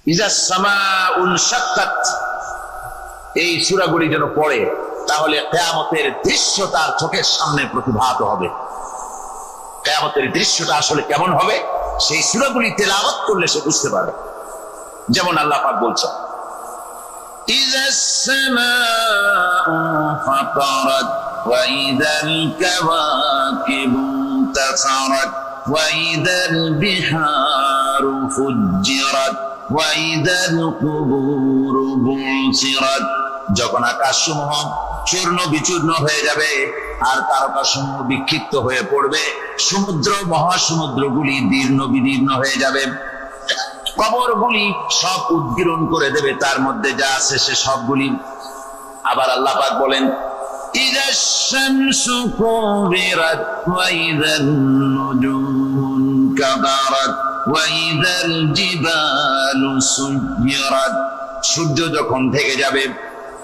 ইজাস সামাউন শাক্কাত, এই সূরাগুলি যেন পড়ে, তাহলে কিয়ামতের দৃশ্য তার চোখের সামনে প্রতিভাত হবে। কিয়ামতের দৃশ্যটা আসলে কেমন হবে সেই সূরাগুলি তেলাওয়াত করলে সে বুঝতে পারবে। যেমন আল্লাহ পাক বলছেন, ইজাস সামাউ ফাতারাত ওয়া ইযাল কাওয়াকিবু তাসারাত ওয়া ইযাল বিহারু ফুজ্জিরাত ওয়া ইযাল কুবুরু বুসিরাত। যখন আকাশসমূহ চূর্ণ বিচূর্ণ হয়ে যাবে আর তারকাসমূহ বিক্ষিপ্ত হয়ে পড়বে, সমুদ্র মহাসমুদ্রগুলি দীর্ণ বিদীর্ণ হয়ে যাবে, কবরগুলি সব উদ্গীরণ করে দেবে, তার মধ্যে যা আছে সে সবগুলি। আবার আল্লাহ পাক বলেন, ইযাশ শামসু কুবিরাত ওয়া ইযান নুজুমু কাদারাত ওয়া ইযাল জিবালু সুয়িরাত। সূর্য যখন ঢেকে যাবে,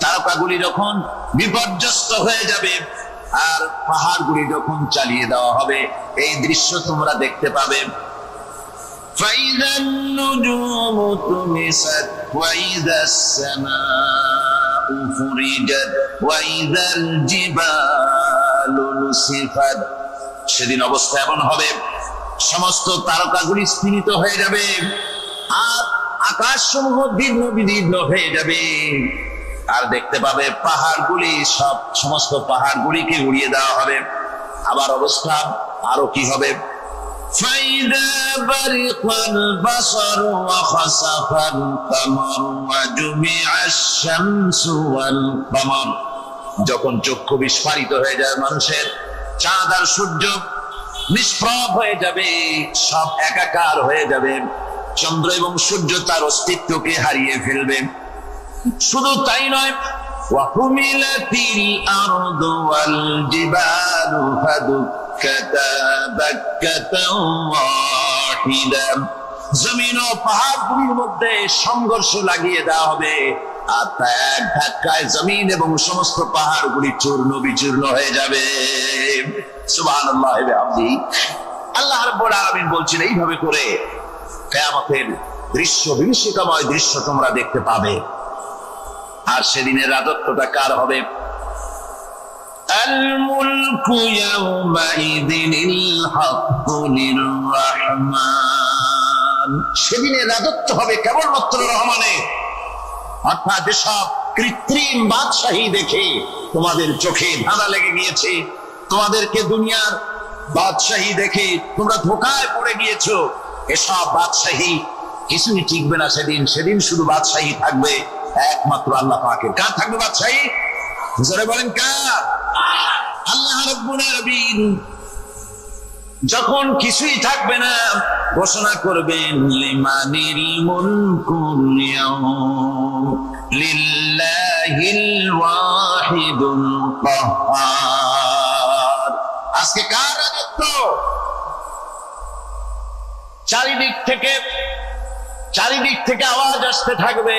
তারকাগুলি যখন বিপর্যস্ত হয়ে যাবে, আর পাহাড়গুলি যখন চালিয়ে দেওয়া হবে, এই দৃশ্য তোমরা দেখতে পাবে। فَإِذَا النُّجُومُ طُمِسَتْ وَإِذَا السَّمَاءُ فُرِجَتْ وَإِذَا الْجِبَالُ نُسِفَتْ। সেদিন অবস্থা এমন হবে, সমস্ত তারকাগুলি স্ফীত হয়ে যাবে আর আকাশসমূহ দীর্ণ বিদীর্ণ হয়ে যাবে, আর দেখতে পাবে পাহাড়গুলি সমস্ত পাহাড়গুলিকে উড়িয়ে দেওয়া হবে। আবার অবস্থা আরো কি হবে, فَإِذَا بَرِقَ الْبَصَرُ وَخَسَفَ الْقَمَرُ وَجُمِعَ الشَّمْسُ وَالْقَمَرُ। যখন চক্ষু বিস্ফারিত হয়ে যায় মানুষের, চাঁদ আর সূর্য নিষ্প্রভ হয়ে যাবে, সব একাকার হয়ে যাবে, চন্দ্র এবং সূর্য তার অস্তিত্বকে হারিয়ে ফেলবে। শুধু তাই নয়, ওয়াহুমিলাতিল আরদু ওয়াল জিবালু ফাদুক্কাতা দাক্কাতাও ওয়াহিদা। জমিন ও পাহাড়গুলির মধ্যে সংঘর্ষ লাগিয়ে দেওয়া হবে, আর এক ধাক্কায় জমিন এবং সমস্ত পাহাড়গুলি চূর্ণ বিচূর্ণ হয়ে যাবে। সুবহানাল্লাহ ওয়া বিহামদিহি। আল্লাহ রাব্বুল আলামিন বলছেন, এইভাবে করে কিয়ামতের দৃশ্য, বিভীষিকাময় দৃশ্য তোমরা দেখতে পাবে। আর সেদিনের রাজত্বটা কার হবে? আল মুলকু ইয়াউমাইযিনিল হাক্কু লির-রাহমান। সেদিনের রাজত্ব হবে কেবলমাত্র রহমানের। অর্থাৎ যেসব কৃত্রিম বাদশাহী দেখে তোমাদের চোখে ধাঁধা লেগে গিয়েছে, তোমাদেরকে দুনিয়ার বাদশাহী দেখে তোমরা ধোঁকায় পড়ে গিয়েছো, এসব বাদশাহী কিছুই টিকবে না সেদিন। সেদিন শুধু বাদশাহী থাকবে একমাত্র আল্লাহ পাকের। কার থাকবে বাদশাহী? জোরে বলেন কার? আল্লাহ রাব্বুল আলামিন যখন কিছুই থাকবে না, ঘোষণা করবেন, লিমানিল মুলকুল ইয়াউম লিল্লাহিল ওয়াহিদুল কাহ্হার। আজকে কার রাজত্ব? চারিদিক থেকে আওয়াজ আসতে থাকবে,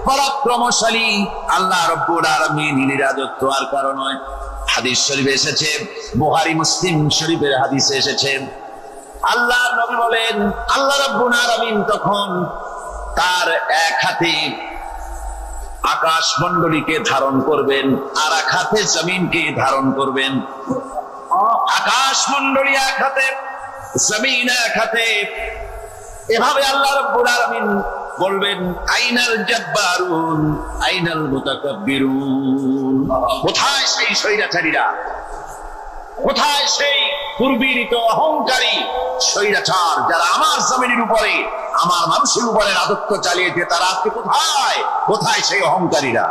পরাক্রমশালী আল্লাহ রাব্বুল আলামিনের রাজত্ব আর কারণ নয়। হাদিস শরীফে এসেছে, বুখারী মুসলিম শরীফের হাদিসে এসেছে, আল্লাহর নবী বলেন, আল্লাহ রাব্বুল আলামিন তখন তার এক হাতে আকাশ মণ্ডলীকে ধারণ করবেন, আর এক হাতে জমিনকে ধারণ করবেন। আকাশ মণ্ডলী এক হাতে, জমিন এক হাতে। এভাবে আল্লাহ রাব্বুল আলামিন বলবেন, আইনাল জাব্বারুন আইনাল মুতাকাব্বিরুন। কোথায় সেই স্বৈরাচারীরা? কোথায় সেই পূর্বীরিত অহংকারী স্বৈরাচার যারা আমার জমিনের উপরে, আমার মানুষের উপরে রাজত্ব চালিয়েছে? তারা আজকে কোথায়? কোথায় সেই অহংকারীরা?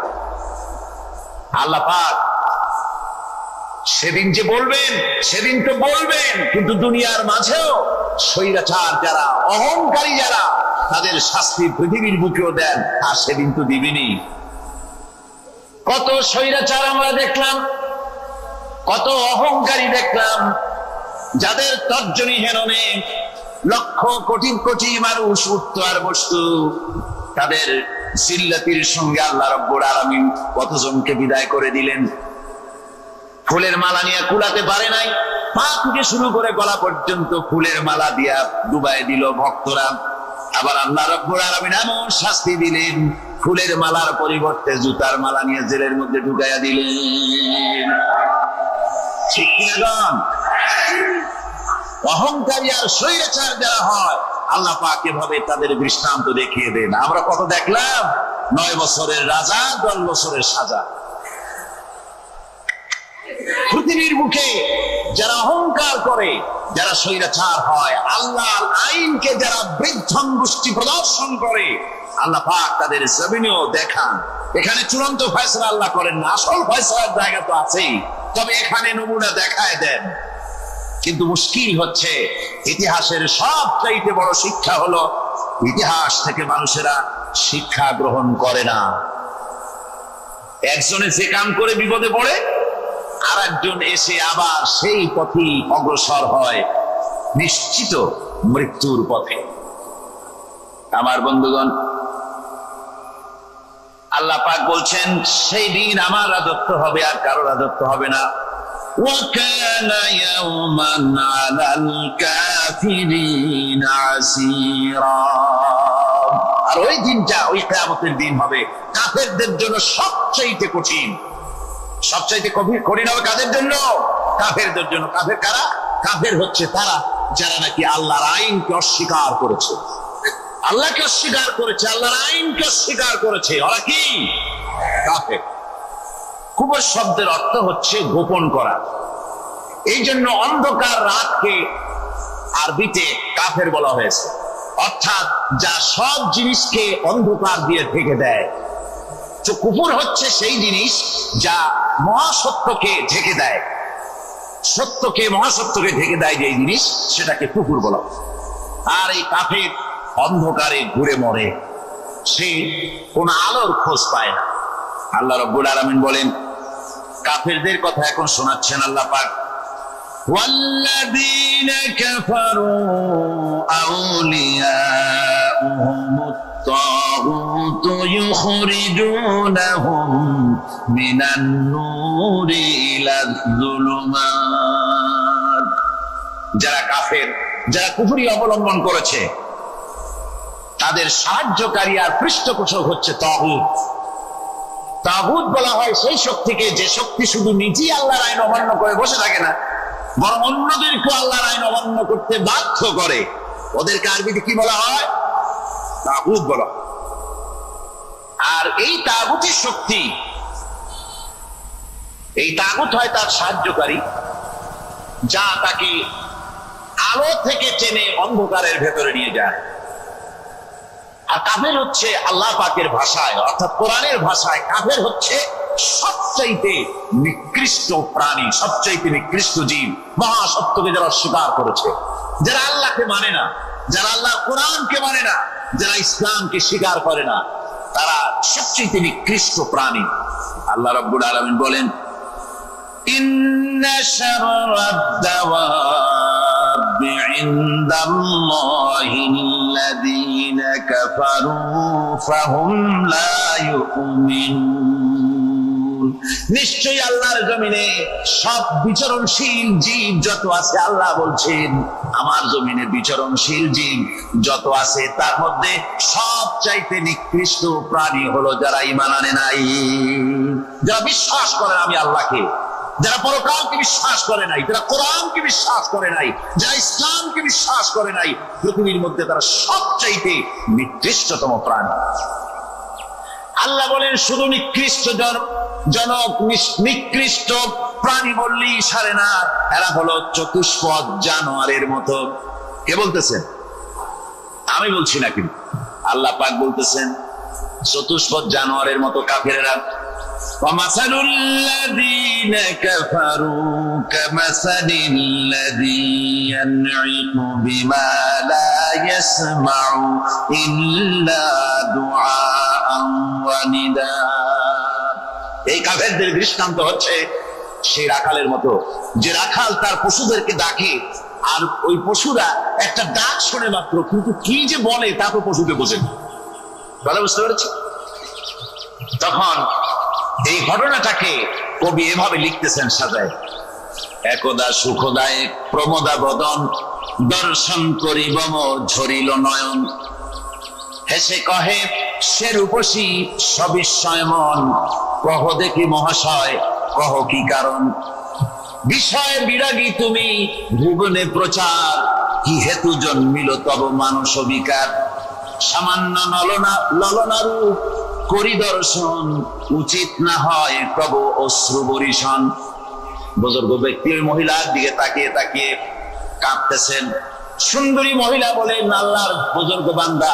আল্লাহ পাক সেদিন যে বলবেন, সেদিন তো বলবেন, কিন্তু দুনিয়ার মাঝেও স্বৈরাচার যারা, অহংকারী যারা, তাদের শাস্তি পৃথিবীর বুকেও দেন, আর সেদিন তো দিবেনি। কত স্বৈরাচার আমরা দেখলাম, কত অহংকারী দেখলাম, যাদের তর্জনী হেরণে লক্ষ কোটি কোটি মানুষ উঠত আর বসত। তাদের জিল্লাতির সঙ্গে আল্লাহ রাব্বুল আলামিন কতজনকে বিদায় করে দিলেন। ফুলের মালা নিয়ে কুলাতে পারে নাই, পা থেকে শুরু করে গলা পর্যন্ত ফুলের মালা দিয়া ডুবাই দিল ভক্তরা। আবার আল্লাহ রাব্বুল আলামিন এমন শাস্তি দিলেন, ফুলের মালার পরিবর্তে জুতার মালা নিয়ে জেলের মধ্যে ঢুকাইয়া দিলেন। ঠিক কিনা? অহংকারী আর স্বৈরাচার যারা হয়, আল্লাহ পাক এভাবে তাদের দৃষ্টান্ত দেখিয়ে দেন। আমরা কত দেখলাম, 9 বছরের রাজা 10 বছরের সাজা। পৃথিবীর মুখে যারা অহংকার করে, যারা স্বৈরাচার হয়, আল্লাহর আইনকে যারা বৃদ্ধঙ্গুষ্টি প্রদর্শন করে, আল্লাহ পাক তাদের জমিনেও দেখান। এখানে চূড়ান্ত ফয়সালা আল্লাহ করেন না, আসল ফয়সালার জায়গা তো আছেই, তবে এখানে নমুনা দেখায় দেন। কিন্তু মুশকিল হচ্ছে, ইতিহাসের সবচাইতে বড় শিক্ষা হলো ইতিহাস থেকে মানুষেরা শিক্ষা গ্রহণ করে না। একজনে যে কাম করে বিপদে পড়ে, আর একজন এসে আবার সেই পথেই অগ্রসর হয়, নিশ্চিত মৃত্যুর পথে। আমার বন্ধুগণ, আল্লাহ পাক বলছেন সেই দিন আমার রাজত্ব হবে, আর কারো রাজত্ব হবে না। وَكَانَ يَوْمًا عَلَى الْكَافِرِينَ عَسِيرًا। আর ওই দিনটা, ওই কিয়ামতের দিন হবে কাফেরদের জন্য সবচাইতে কঠিন। সবচাইতে কঠিন হবে কাদের জন্য? কাফেরদের জন্য। কাফের কারা? কাফের হচ্ছে তারা যারা নাকি আল্লাহর আইনকে অস্বীকার করেছে, আল্লাহকে অস্বীকার করেছে, আল্লাহর আইনকে অস্বীকার করেছে। ওরা কি? কাফের। কুফর শব্দের অর্থ হচ্ছে গোপন করা। এই জন্য অন্ধকার রাতকে আরবিতে কাফের বলা হয়েছে, অর্থাৎ যা সব জিনিসকে অন্ধকার দিয়ে ঢেকে দেয়। তো কুফর হচ্ছে সেই জিনিস যা মহাসত্যকে ঢেকে দেয়, সত্যকে মহাসত্যকে ঢেকে দেয় যে জিনিস, সেটাকে কুফর বলা। আর এই কাফের অন্ধকারে ঘুরে মরে, সে কোন আলোর খোঁজ পায় না। আল্লাহ রাব্বুল আলামিন বলেন, কাফেরদের কথা এখন শোনাচ্ছেন আল্লাহ পাক, ওয়াল্লাযীনা কাফারু আউলিয়াউহুমুত তাগুত ইউখরিজুনাহুম মিনান নূরি ইলাজ যুলুমাত। যারা কাফের, যারা কুফরি অবলম্বন করেছে, তাদের সাহায্যকারী আর পৃষ্ঠপোষক হচ্ছে তাগুত। তাগুত বলা হয় সেই শক্তিকে যে শক্তি শুধু নিজেই আল্লাহর আইন অমান্য করে বসে থাকে না, বরং অন্যদেরকে আল্লাহর আইন অমান্য করতে বাধ্য করে। ওদেরকে আরবিতে কি বলা হয়? তাগুত বলা হয়। আর এই তাগুতের শক্তি, এই তাগুত হয় তার সাহায্যকারী, যা তাকে আলো থেকে টেনে অন্ধকারের ভেতরে নিয়ে যায়। আর কাফের হচ্ছে আল্লাহ পাকের ভাষায়, অর্থাৎ কোরআনের ভাষায়, কাফের হচ্ছে সবচাইতে নিকৃষ্ট প্রাণী, সবচাইতে নিকৃষ্ট জীব। মহাসত্যকে যারা অস্বীকার করেছে, যারা আল্লাহকে মানে না, যারা আল্লাহর কোরআনকে মানে না, যারা ইসলামকে স্বীকার করে না, তারা সবচাইতে নিকৃষ্ট প্রাণী। আল্লাহ রাব্বুল আলামিন বলেন, ইন্না শাররাদ দাওয়াবি ইনদাল্লাহিল্লাযীনা কাফারু ফাহুম লা ইউমিনুন। নিশ্চয়ই আল্লাহর জমিনে সব বিচরণশীল জীব যত আছে, আল্লাহ বলছেন আমার জমিনে বিচরণশীল জীব যত আছে, তার মধ্যে সবচাইতে নিকৃষ্ট প্রাণী হলো যারা ঈমান আনে নাই, যারা বিশ্বাস করে আমি আল্লাহকে, যারা পরকালকে বিশ্বাস করে নাই, যারা কোরআনকে বিশ্বাস করে নাই, যারা ইসলামকে বিশ্বাস করে নাই, পৃথিবীর মধ্যে তারা সবচাইতে নিকৃষ্টতম প্রাণী। আল্লাহ বলেন শুধু নিকৃষ্ট জনক নিকৃষ্ট প্রাণী বললেই সারে না, এরা হলো চতুষ্পদ জানোয়ারের মতো। কে বলতেছেন? আমি বলছি না, কিন্তু আল্লাহ পাক বলতেছেন চতুষ্পদ জানোয়ারের মতো কাফেরেরা। وَمَثَلُ الَّذِينَ كَفَرُوا كَمَثَلِ الَّذِي يَنْعِقُ بِمَا لَا يَسْمَعُ إِلَّا دُعَاءً وَنِدَاءً। এই কাফেরদের দৃষ্টান্ত হচ্ছে সেই রাখালের মতো, যে রাখাল তার পশুদেরকে ডাকে, আর ওই পশুরা একটা ডাক শুনে মাত্র, কিন্তু কি যে বলে তা তো পশুকে বোঝে না। ভালো বুঝতে পেরেছি? তখন এই ঘটনাটাকে কবি এভাবে লিখতেছেন সাজায়, একদা সুখদায়ক প্রমোদা বদন দর্শন করিব ঝরিল নয়ন, হেসে কহে সে রূপসী সবিস্ময় মন, কহ দেখি মহাশয় কহ কি কারণ, বিষয় বিরাগী তুমি ভুবনে প্রচার, কি হেতু জন্মিল তব মানস বিকার, সামান্য ললনা রূপ করি দর্শন, উচিত না হয় তব অশ্রু বরিশন। বুজুর্গ ব্যক্তি ওই মহিলার দিকে তাকিয়ে তাকিয়ে কাঁদতেছেন। সুন্দরী মহিলা বলেন, আল্লাহর বুজুর্গ বান্দা,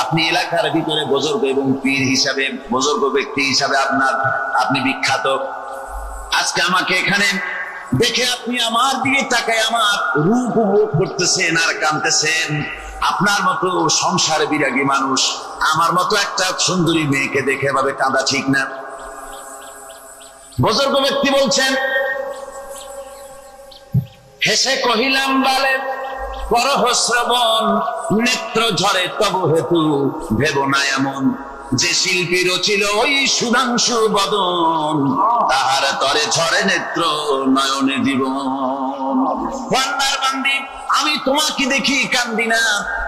আপনি এলাকার ভিতরে বুজুর্গ এবং পীর হিসাবে, বুজুর্গ ব্যক্তি হিসাবে আপনি বিখ্যাত। আজকে আমাকে এখানে দেখে আপনি আমার দিকে তাকায় আমার রূপ উপভোগ করতেছেন আর কাঁদতেছেন। আপনার মতো সংসারে বিরাগী মানুষ আমার মতো একটা সুন্দরী মেয়েকে দেখে এভাবে কাঁদা ঠিক না। বুজুর্গ ব্যক্তি বলছেন, হেসে কহিলাম বালে করহ শ্রবণ, নেত্র ঝরে তব হেতু ভেব না এমন, যে শিল্পী রচিল ওই সুধাংশু বদন, তাহার তরে ঝরে নেত্র নয়নে জীবন। বান্দার বান্দি, আমি তোমাকে দেখি কান্দি না,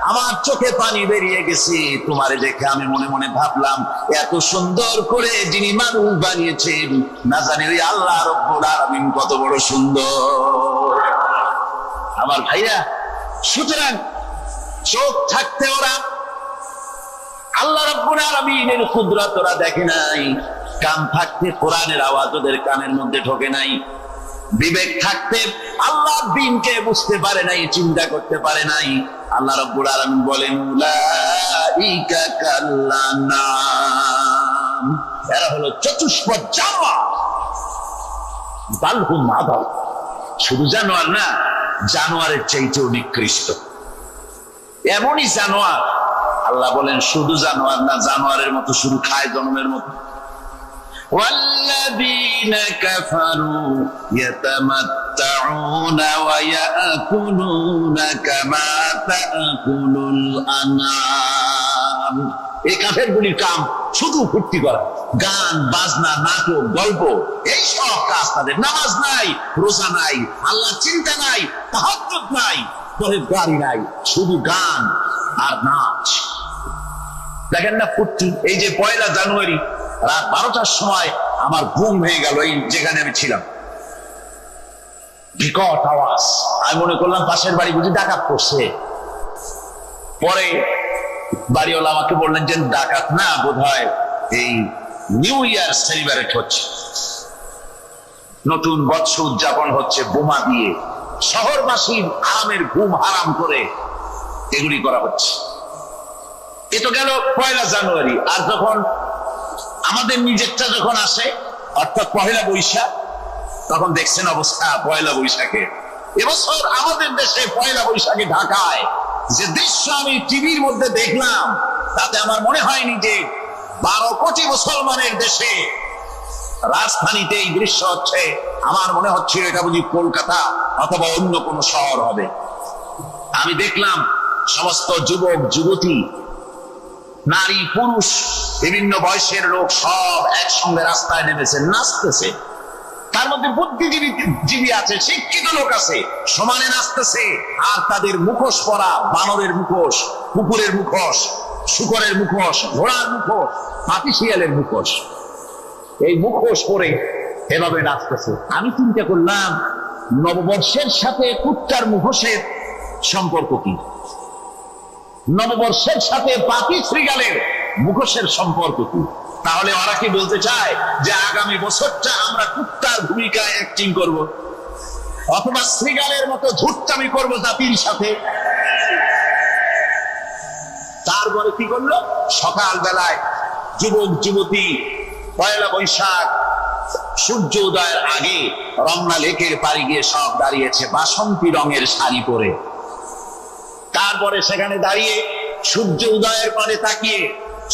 আমার চোখে পানি বেরিয়ে গেছে। তোমারে দেখে আমি মনে মনে ভাবলাম, এত সুন্দর করে যিনি মানুষ বানিয়েছেন, না জানি ওই আল্লাহ রব্বুল আলামিন কত বড় সুন্দর। আমার ভাইরা, সুতরাং চোখ থাকতে ওরা আল্লাহ রাব্বুল আলামিনের কুদরত ওরা দেখে নাই, কান থাকতে কোরআনের আওয়াজ ওদের কানের মধ্যে ঢোকে নাই, বিবেক থাকতে আল্লাহর দ্বীনকে বুঝতে পারে নাই, চিন্তা করতে পারে নাই। আল্লাহ রাব্বুল আলামিন বলেন, উলাইকা কাল্লানাম, এরা হলো চতুষ্পদ জানোয়ার, বালহুম আদাল, শুধু জানোয়ার না, জানোয়ারের চাইতেও নিকৃষ্ট। এমনই জানোয়ার, আল্লাহ বলেন শুধু জানোয়ার না, জানোয়ারের মতো শুধু খায় জন্মের মতো। والذين كفروا يتمتعون ويأكلون كما تأكل الأنعام। এই কাফেরগুলির কাম শুধু ফুর্তি করা, গান বাজনা, নাটক, গল্প, এই সব কাজ তাদের। নামাজ নাই, রোজা নাই, আল্লাহর চিন্তা নাই, তাহাজ্জুদ নাই, পরেশগারি নাই, শুধু গান আর নাচ। দেখেন না ফুর্তি। এই যে 1 জানুয়ারি রাত 12টার সময় আমার ঘুম ভেঙে গেল, এই যেখানে আমি ছিলাম, বিকট আওয়াজ। আমি মনে করলাম পাশের বাড়ি বুঝি ডাকাত করছে। পরে বাড়িওয়ালা আমাকে বললেন যে ডাকাত না, বোধহয় এই নিউ ইয়ার সেলিব্রেট হচ্ছে, নতুন বৎসর উদযাপন হচ্ছে, বোমা দিয়ে শহরবাসীর আরামের ঘুম হারাম করে এগুলি করা হচ্ছে। এ তো গেল 1 জানুয়ারি। আর যখন আমাদের নিজেরটা যখন আসে, অর্থাৎ 1 বৈশাখ, তখন দেখছেন অবস্থা 1 বৈশাখে। এবছর আমাদের দেশে 1 বৈশাখে ঢাকায় যে দৃশ্য আমি টিভির মধ্যে দেখলাম, তাতে আমার মনে হয়নি যে 12 কোটি মুসলমানের দেশে রাজধানীতে এই দৃশ্য হচ্ছে। আমার মনে হচ্ছে এটা বুঝি কলকাতা অথবা অন্য কোন শহর হবে। আমি দেখলাম সমস্ত যুবক যুবতী, নারী পুরুষ, বিভিন্ন বয়সের লোক সব একসঙ্গে রাস্তায় নেমেছে, নাচতেছে। তার মধ্যে বুদ্ধিজীবী আছে, শিক্ষিত লোক আছে, সমানে নাচতেছে। আর তাদের মুখোশ পরা, বানরের মুখোশ, কুকুরের মুখোশ, শূকরের মুখোশ, ঘোড়ার মুখোশ, পাতিশিয়ালের মুখোশ, এই মুখোশ পরে এভাবে নাচতেছে। আমি চিন্তা করলাম, নববর্ষের সাথে কুত্তার মুখোশের সম্পর্ক কি? নববর্ষের সাথে পাতি শ্রীগালের মুখোশের সম্পর্ক কি? তাহলে ওরা কি বলতে চায় যে আগামী বছরটা আমরা কুত্তার ভূমিকায় অ্যাক্টিং করব, অথবা শ্রীগালের মতো ধূর্তামি করব জাতির সাথে? তারপরে কি করলো? সকাল বেলায় যুবক যুবতী 1 বৈশাখ সূর্য উদয়ের আগে রমনা লেকের পাড়ে গিয়ে সব দাঁড়িয়েছে বাসন্তী রঙের শাড়ি পরে। তারপরে সেখানে দাঁড়িয়ে সূর্য উদয়ের পরে তাকিয়ে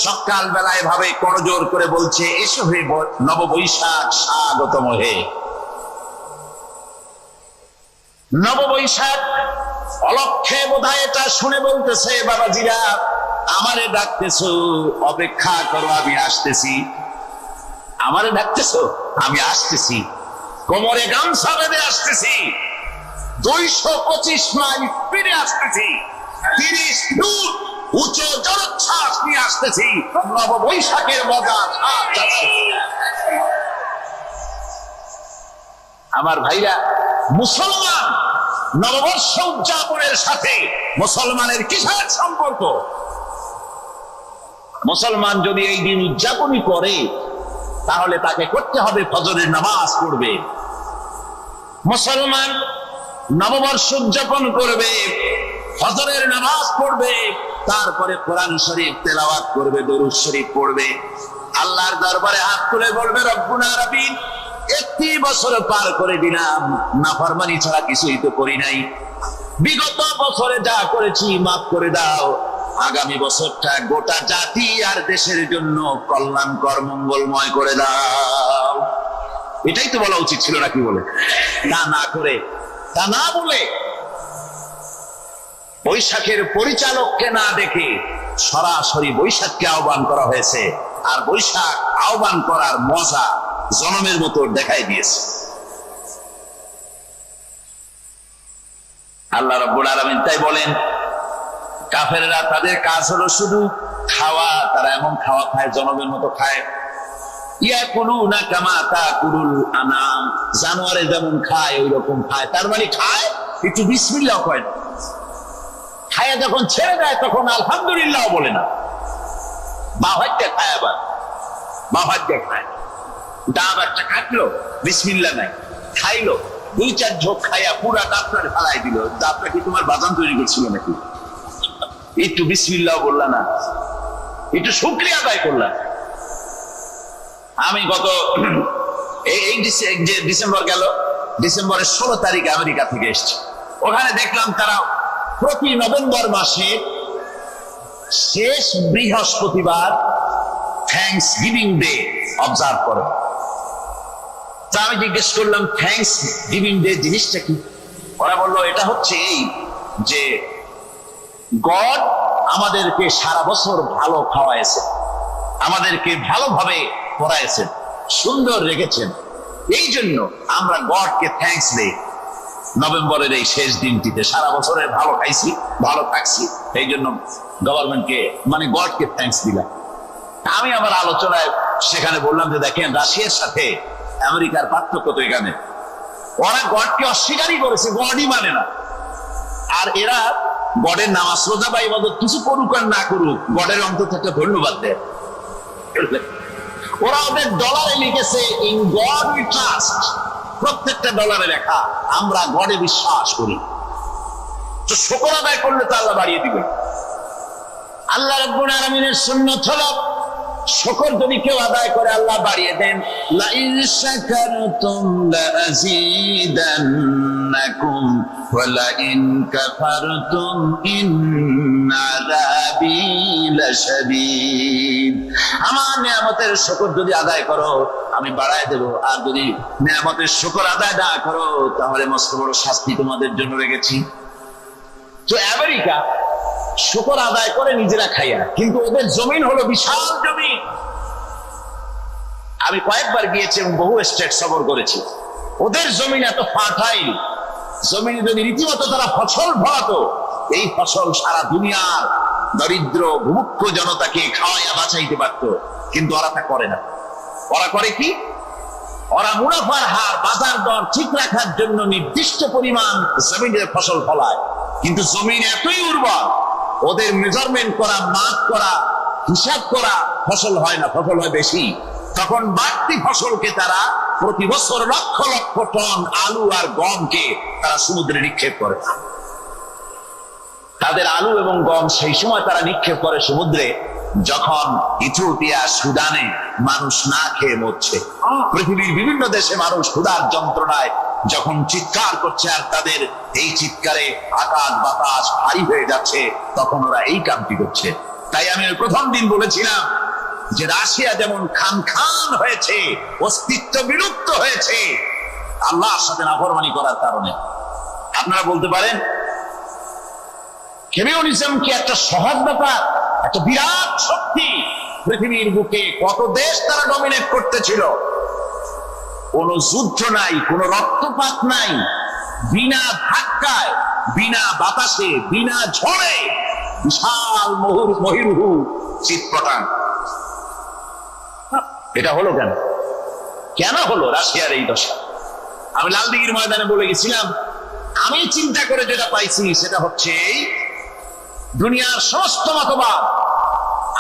সকাল বেলায় ভাবে করজোর করে বলছে, এসো হে নববৈশাখ স্বাগতম হে। নববৈশাখ অলক্ষে বোধহয় এটা শুনে বলতেছে, বাবাজিরা আমারে ডাকতেছো, অপেক্ষা করো, আমি আসতেছি। আমারে ডাকতেছো, আমি আসতেছি, কোমরে গামছা বেঁধে আসতেছি, 225 মাইল স্পিডে আসতেছি, 30 ফুট উঁচু জলোচ্ছ্বাস নিয়ে আসতেছি, নববৈশাখের মজা। আমার ভাইরা, মুসলমান নববর্ষ উদযাপনের সাথে মুসলমানের কিসের সম্পর্ক? মুসলমান যদি এই দিন উদযাপনই করে তাহলে তাকে করতে হবে ফজরের নামাজ পড়বে। মুসলমান নববর্ষ উদযাপন করবে, ফজরের নামাজ পড়বে, তারপরে কোরআন শরীফ তেলাওয়াত করবে, দরুদ শরীফ পড়বে, আল্লাহর দরবারে হাত তুলে বলবে, রব্বুনা রাব্বিন, একটি বছর পার করে দিলাম, নাফরমানি ছাড়া কিছুই তো করি নাই, বিগত বছরে যা করেছি মাফ করে দাও, আগামী বছরটা গোটা জাতি আর দেশের জন্য কল্যাণকর মঙ্গলময় করে দাও। এটাই তো বলা উচিত ছিল নাকি? বলে তা না করে, তা না বলে, বৈশাখের পরিচালককে না দেখে সরাসরি বৈশাখকে আহ্বান করা হয়েছে। আর বৈশাখ আহ্বান করার মজা জনমের মতো দেখাই দিয়েছে। আল্লাহ রাব্বুল আলামিন তাই বলেন, কাফেররা তাদের কাজ হলো শুধু খাওয়া, তারা এমন খাওয়া খায় জনমের মতো খায়। ইয়াকুলুনা কামা তাকুলুল আনাম, জানোয়ারে যেমন খায় ওই রকম খায়। তার মানে খায়, একটু বিসমিল্লাহ কয় না, খায় যখন ছেড়ে দেয় তখন আলহামদুলিল্লাহ বলে না, বাহাজ্জা খায়, আবার বাহাজ্জা খায়, ডাব একটা কাটলো, বিসমিল্লাহ নাই, খাইলো, 2-4 ঝোঁক খাইয়া পুরা ডাবটা ফেলাই দিল। ডাবটা কি তোমার বাজান তৈরি করছিল নাকি? একটু বিসমিল্লাহ বললা না, একটু শুকরিয়া আদায় করলাম। আমি গত এই ডিসেম্বর গেল, ডিসেম্বরের 16 তারিখে আমেরিকা থেকে এসছি। ওখানে দেখলাম তারা প্রতি নভেম্বর মাসে শেষ বৃহস্পতিবার থ্যাঙ্কস গিভিং ডে অবজার্ভ করে। তা আমি জিজ্ঞেস করলাম, থ্যাঙ্কস গিভিং ডে জিনিসটা কি? ওরা বললো, এটা হচ্ছে এই যে গড আমাদেরকে সারা বছর ভালো খাওয়াইছে, আমাদেরকে ভালোভাবে পড়াইছেন, সুন্দর রেখেছেন, এই জন্য আমরা গডকে থ্যাঙ্কস দেই নভেম্বরের এই শেষ দিনটিতে। সারা বছরে ভালো খাইছি, ভালো থাকছি, এই জন্য গভর্নমেন্টকে মানে গডকে থ্যাঙ্কস দিলাম। আমি আমার আলোচনায় সেখানে বললাম যে দেখেন, রাশিয়ার সাথে আমেরিকার পার্থক্য তো এখানে, ওরা গডকে অস্বীকারই করেছে, গডই মানে না। আর এরা গডের নামাজ রোজা বা ইবাদত কিছু করুক আর না করুক, গডের অন্তর থেকে ধন্যবাদ দেয়। ওরা ওদের ডলারে লিখেছে, ইন গড উই ট্রাস্ট, প্রত্যেকটা ডলারে লেখা আমরা গডে বিশ্বাস করি। তো শুকর আদায় করলে তো আল্লাহ বাড়িয়ে দিবেন। আল্লাহ রাব্বুল আলামিনের সুন্নাত হলো, শুকর যদি কেউ আদায় করে আল্লাহ বাড়িয়ে দেন। লা ইন শাকারতুম লা আযীদান্নাকুম ওয়া লা ইন কাফারতুম ইন্না আযাবী লাশাদীদ। আমার নিয়ামতের শুকর যদি আদায় করো আমি বাড়ায় দেব, আর যদি নিয়ামতের শুকর আদায় না করো তাহলে মস্ত বড় শাস্তি তোমাদের জন্য রেখেছি। তো আমেরিকা শুকর আদায় করে নিজেরা খাইয়া, কিন্তু ওদের জমিন হলো বিশাল জমি। আমি কয়েকবার গিয়েছি এবং বহু স্টেট সফর করেছি। ওদের জমিন এত ফার্টাইল, জমিনে যদি রীতিমতো তারা ফসল ফলাতো, এই ফসল সারা দুনিয়ার দরিদ্র ভূমুক্ষ জনতাকে খাওয়াইয়া বাঁচাইতে পারত, কিন্তু ওরা তা করে না। ওরা করে কি? ওরা মুনাফার হার, বাজার দর ঠিক রাখার জন্য নির্দিষ্ট পরিমাণ জমিনের ফসল ফলায়, কিন্তু জমিন এতই উর্বর, ওদের মেজারমেন্ট করা, মাপ করা, হিসাব করা ফসল হয় না, ফসল হয় বেশি। তখন বাড়তি ফসলকে তারা প্রতি বছর লক্ষ লক্ষ টন আলু আর গমকে তারা সমুদ্রে নিক্ষেপ করে। তাদের আলু এবং গম সেই সময় তারা নিক্ষেপ করে সমুদ্রে যখন ইথিওপিয়া, সুদানে মানুষ না খেয়ে মরছে। পৃথিবীর বিভিন্ন দেশে মানুষ ক্ষুধার যন্ত্রণায় যখন চিৎকার করছে, আর তাদের এই চিৎকারে আকাশ বাতাস ভারী হয়ে যাচ্ছে, তখন ওরা এই কামটি করছে। তাই আমি প্রথম দিন বলেছিলাম যে রাশিয়া যেমন খান খান হয়েছে, অস্তিত্ব বিলুপ্ত হয়েছে আল্লাহর সাথে নাফরমানি করার কারণে। আপনারা বলতে পারেন কমিউনিজম কি একটা সহজ ব্যাপার? একটা বিরাট শক্তি। পৃথিবীর বুকে কত দেশ তারা ডমিনেট করতেছিল, কোন যুদ্ধ নাই, কোন রক্তপাত নাই, বিনা ধাক্কায়, বিনা বাতাসে, বিনা ঝড়ে বিশাল মহিরুহু চিৎপটাং। এটা হলো কেন? কেন হলো রাশিয়ার এই দশা? আমি লালদিঘির ময়দানে বলে গেছিলাম, আমি চিন্তা করে যেটা পাইছি সেটা হচ্ছে দুনিয়ার সমস্ত মতবাদ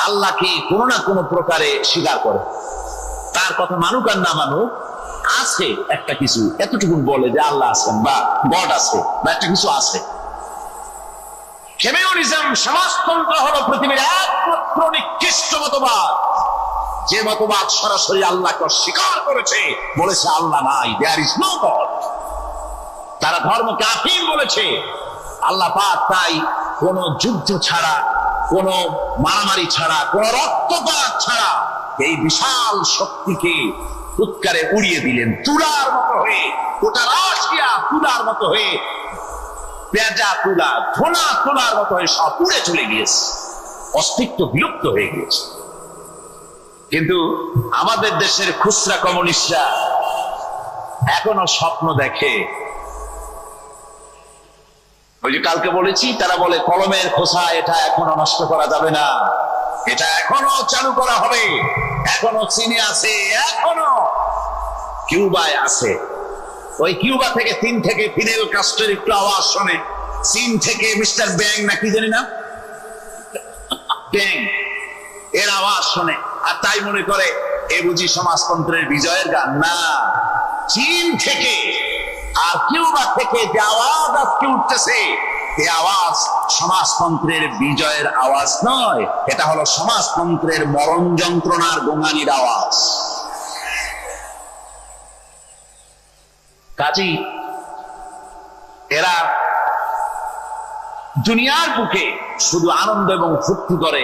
আল্লাহকে কোনো না কোনো প্রকারে স্বীকার করে। তার কথা মানুক আর না মানুক, আছে একটা কিছু এতটুকু বলে যে আল্লাহ আছেন বা গড আছে বা একটা কিছু আছে। কমিউনিজম, সমাজতন্ত্র হলো পৃথিবীর একমাত্র নিকৃষ্ট মতবাদ, যে মতবাদ সরাসরি আল্লাহকে স্বীকার করেছে, বলেছে আল্লাহ নাই, দেয়ার ইজ নো গড। তারা ধর্মকে আফিম বলেছে। আল্লাহ পাক তাই কোন যুদ্ধ ছাড়া, কোন মারামারি ছাড়া, কোন রক্তপাত ছাড়া এই বিশাল শক্তিকে উৎকারে উড়িয়ে দিলেন, তুলার মতো হয়ে, গোটা রাশিয়া তুলার মতো হয়ে, পেঁজা তুলা, ধোনা তুলার মতো হয়ে সব উড়ে চলে গিয়েছে, অস্তিত্ব বিলুপ্ত হয়ে গিয়েছে। কিন্তু আমাদের দেশের খুচরা কমিউনিস্টরা এখনো স্বপ্ন দেখে। ওই যে কালকে বলেছি, তারা বলে কলমের খোসা এটা এখনো নষ্ট করা যাবে না, এটা এখনো চালু করা হবে। এখনো চীনে আছে, এখনো কিউবায় আছে। ওই কিউবা থেকে চীন থেকে ফিদেল কাস্ট্রোর একটু আওয়াজ শোনে, চীন থেকে মিস্টার ব্যাং নাকি জানি না, ব্যাং এর আওয়াজ শোনে, আর তাই মনে করে এ বুঝি সমাজতন্ত্রের বিজয়ের গান। না, চীন থেকে আর কিউবা থেকে যে আওয়াজ আজকে উঠতেছে, এই আওয়াজ সমাজতন্ত্রের বিজয়ের আওয়াজ নয়, এটা হলো সমাজতন্ত্রের মরণ যন্ত্রণার গোঙানির আওয়াজ। কাজী এরা দুনিয়ার বুকে শুধু আনন্দ এবং ফুর্তি করে,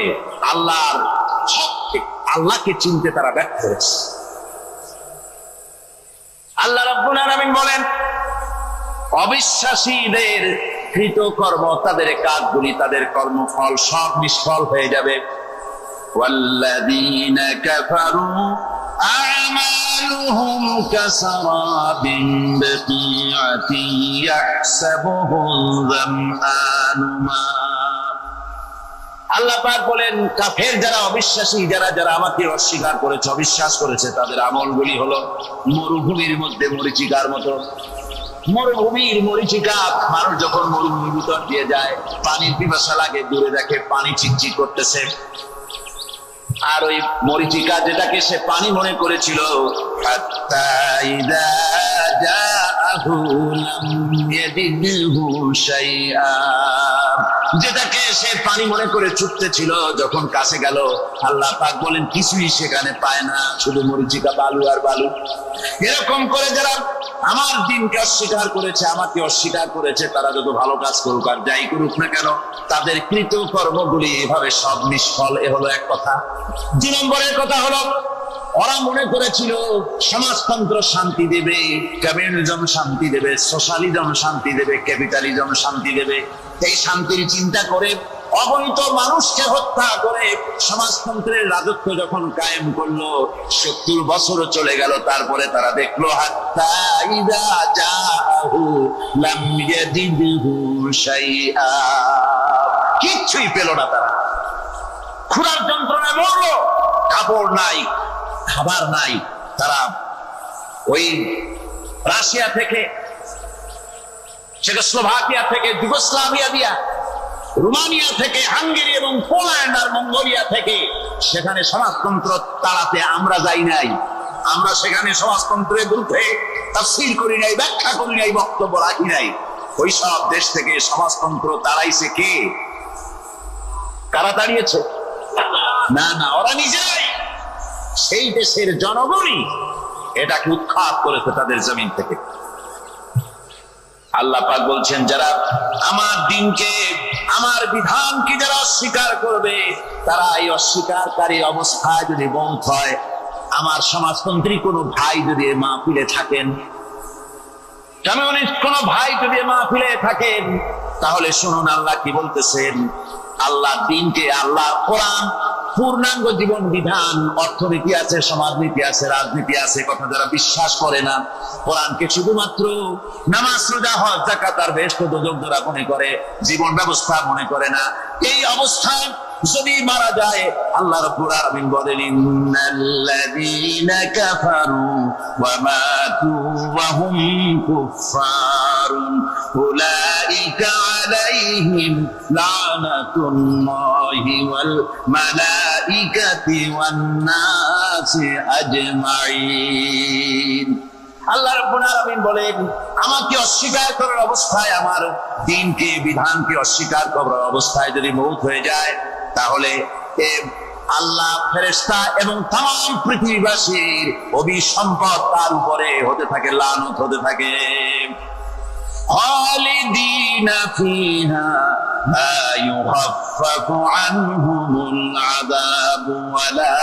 আল্লাহকে চিনতে তারা ব্যর্থ হয়েছে। আল্লাহ রাব্বুল আলামিন বলেন, অবিশ্বাসীদের কৃতকর্ম, তাদের কাজগুলি, তাদের কর্মফল সব নিষ্ফল হয়ে যাবে। ওয়াল্লাযীনা কাফারু আ'মালুহুম কাসারাবিন বিকিআতিন ইয়াহসাবুহুল যামআনু মা। আল্লাহ পাক বলেন, কাফের যারা, অবিশ্বাসী যারা, যারা আমাকে অস্বীকার করেছে, অবিশ্বাস করেছে, তাদের আমলগুলি হলো মরুভূমির মধ্যে মরীচিকার মতো। মরুভূমির মরীচিকা, মানুষ যখন মরুভূমির ভিতর দিয়ে যায়, পানির পিপাসা লাগে, দূরে দেখে পানি চিকচিক করতেছে, আর ওই মরীচিকা যেটাকে সে পানি মনে করেছিল, হাত্তা ইযা জাআহু লাম ইয়াজিদহু শাইআ, যেটাকে সে পানি মনে করে ছুটতেছিল, যখন কাছে গেল আল্লাহ পাক বলেন কিছুই সেখানে পায় না, শুধু মরীচিকা, বালু আর বালু। এরকম করে যারা আমার দিনকে অস্বীকার করেছে, আমাকে অস্বীকার করেছে, তারা যত ভালো কাজ করুক আর যাই করুক না কেন, তাদের কৃত কর্মগুলি এভাবে সব নিষ্ফল। এ হলো এক কথা। 2 নম্বরের কথা হলো, ওরা মনে করেছিল সমাজতন্ত্র শান্তি দেবে, কমিউনিজম শান্তি দেবে, সোশ্যালিজম শান্তি দেবে, ক্যাপিটালিজম শান্তি দেবে। এই শান্তির চিন্তা করে অগণিত মানুষকে হত্যা করে সমাজতন্ত্রের রাজত্ব যখন কায়েম করলো, 70 বছরও চলে গেল, তারপরে তারা দেখলো হাত্তা ইযা জাআহু লাম ইয়াজিদহু শাইআ, কিচ্ছুই পেল না। তারা ক্ষুধার যন্ত্রণায় মরলো, কাপড় নাই, খাবার নাই। তারা ওই রাশিয়া থেকে, চেকোস্লোভাকিয়া থেকে, যুগোস্লাভিয়া দিয়া, রোমানিয়া থেকে, হাঙ্গেরি এবং পোল্যান্ড আর মঙ্গোলিয়া থেকে সেখানে সমাজতন্ত্র তাড়াতে আমরা যাই নাই। আমরা সেখানে সমাজতন্ত্রের বিরুদ্ধে তাফসীর করি নাই, ব্যাখ্যা করি নাই, বক্তব্য রাখি নাই। ওই সব দেশ থেকে সমাজতন্ত্র তাড়াইছে কে? কারা তাড়িয়েছে? না না, ওরা নিজেরাই, সেই দেশের জনগণই এটাকে উৎখাত করেছে তাদের জমিন থেকে। আল্লাহ পাক বলছেন, যারা আমার দিনকে, আমার বিধানকে যারা অস্বীকার করবে, তারা এই অস্বীকারী অবস্থায় যদি মওত হয়, আমার সমাজতন্ত্রী কোনো ভাই যদি মাহফিলে থাকেন, কমিউনিস্ট কোনো ভাই যদি মাহফিলে থাকেন, তাহলে শুনুন আল্লাহ কি বলতেছেন। আল্লাহ দিনকে, আল্লাহ কোরআন পূর্ণাঙ্গ জীবন বিধান, অর্থনীতি আছে, সমাজনীতি আছে, রাজনীতি আছে, কথা যারা বিশ্বাস করে না, কোরআনকে শুধুমাত্র নামাজ, রোজা, হজ, যাকাত আর বেহেশত দোজখ যারা মনে করে, জীবন ব্যবস্থা মনে করে না, এই অবস্থায় যদি মারা যায়, আল্লাহ রাব্বুল আলামিন বলেন ইন্নাল্লাযীনা কাফারু ওয়া মাতু ওয়া হুম কুফফারুন উলাইকা আলাইহিম লানাতুল্লাহি ওয়াল মালাইকাতি ওয়ান নাসি আজমাইন। আল্লাহ রাব্বুল আলামিন বলেন, আমাকে অস্বীকার করার অবস্থায়, আমার দ্বীনকে, বিধানকে অস্বীকার করার অবস্থায় যদি মউত হয়ে যায়, তাহলে আল্লাহ, ফেরেশতা এবং তাম পৃথিবীবাসীর অভিসম্পদ তার উপরে হতে থাকে, লানত হতে থাকে। খালিদিনা ফিহা লা ইউখাফফাফু আনহুমুল আযাবু ওয়া লা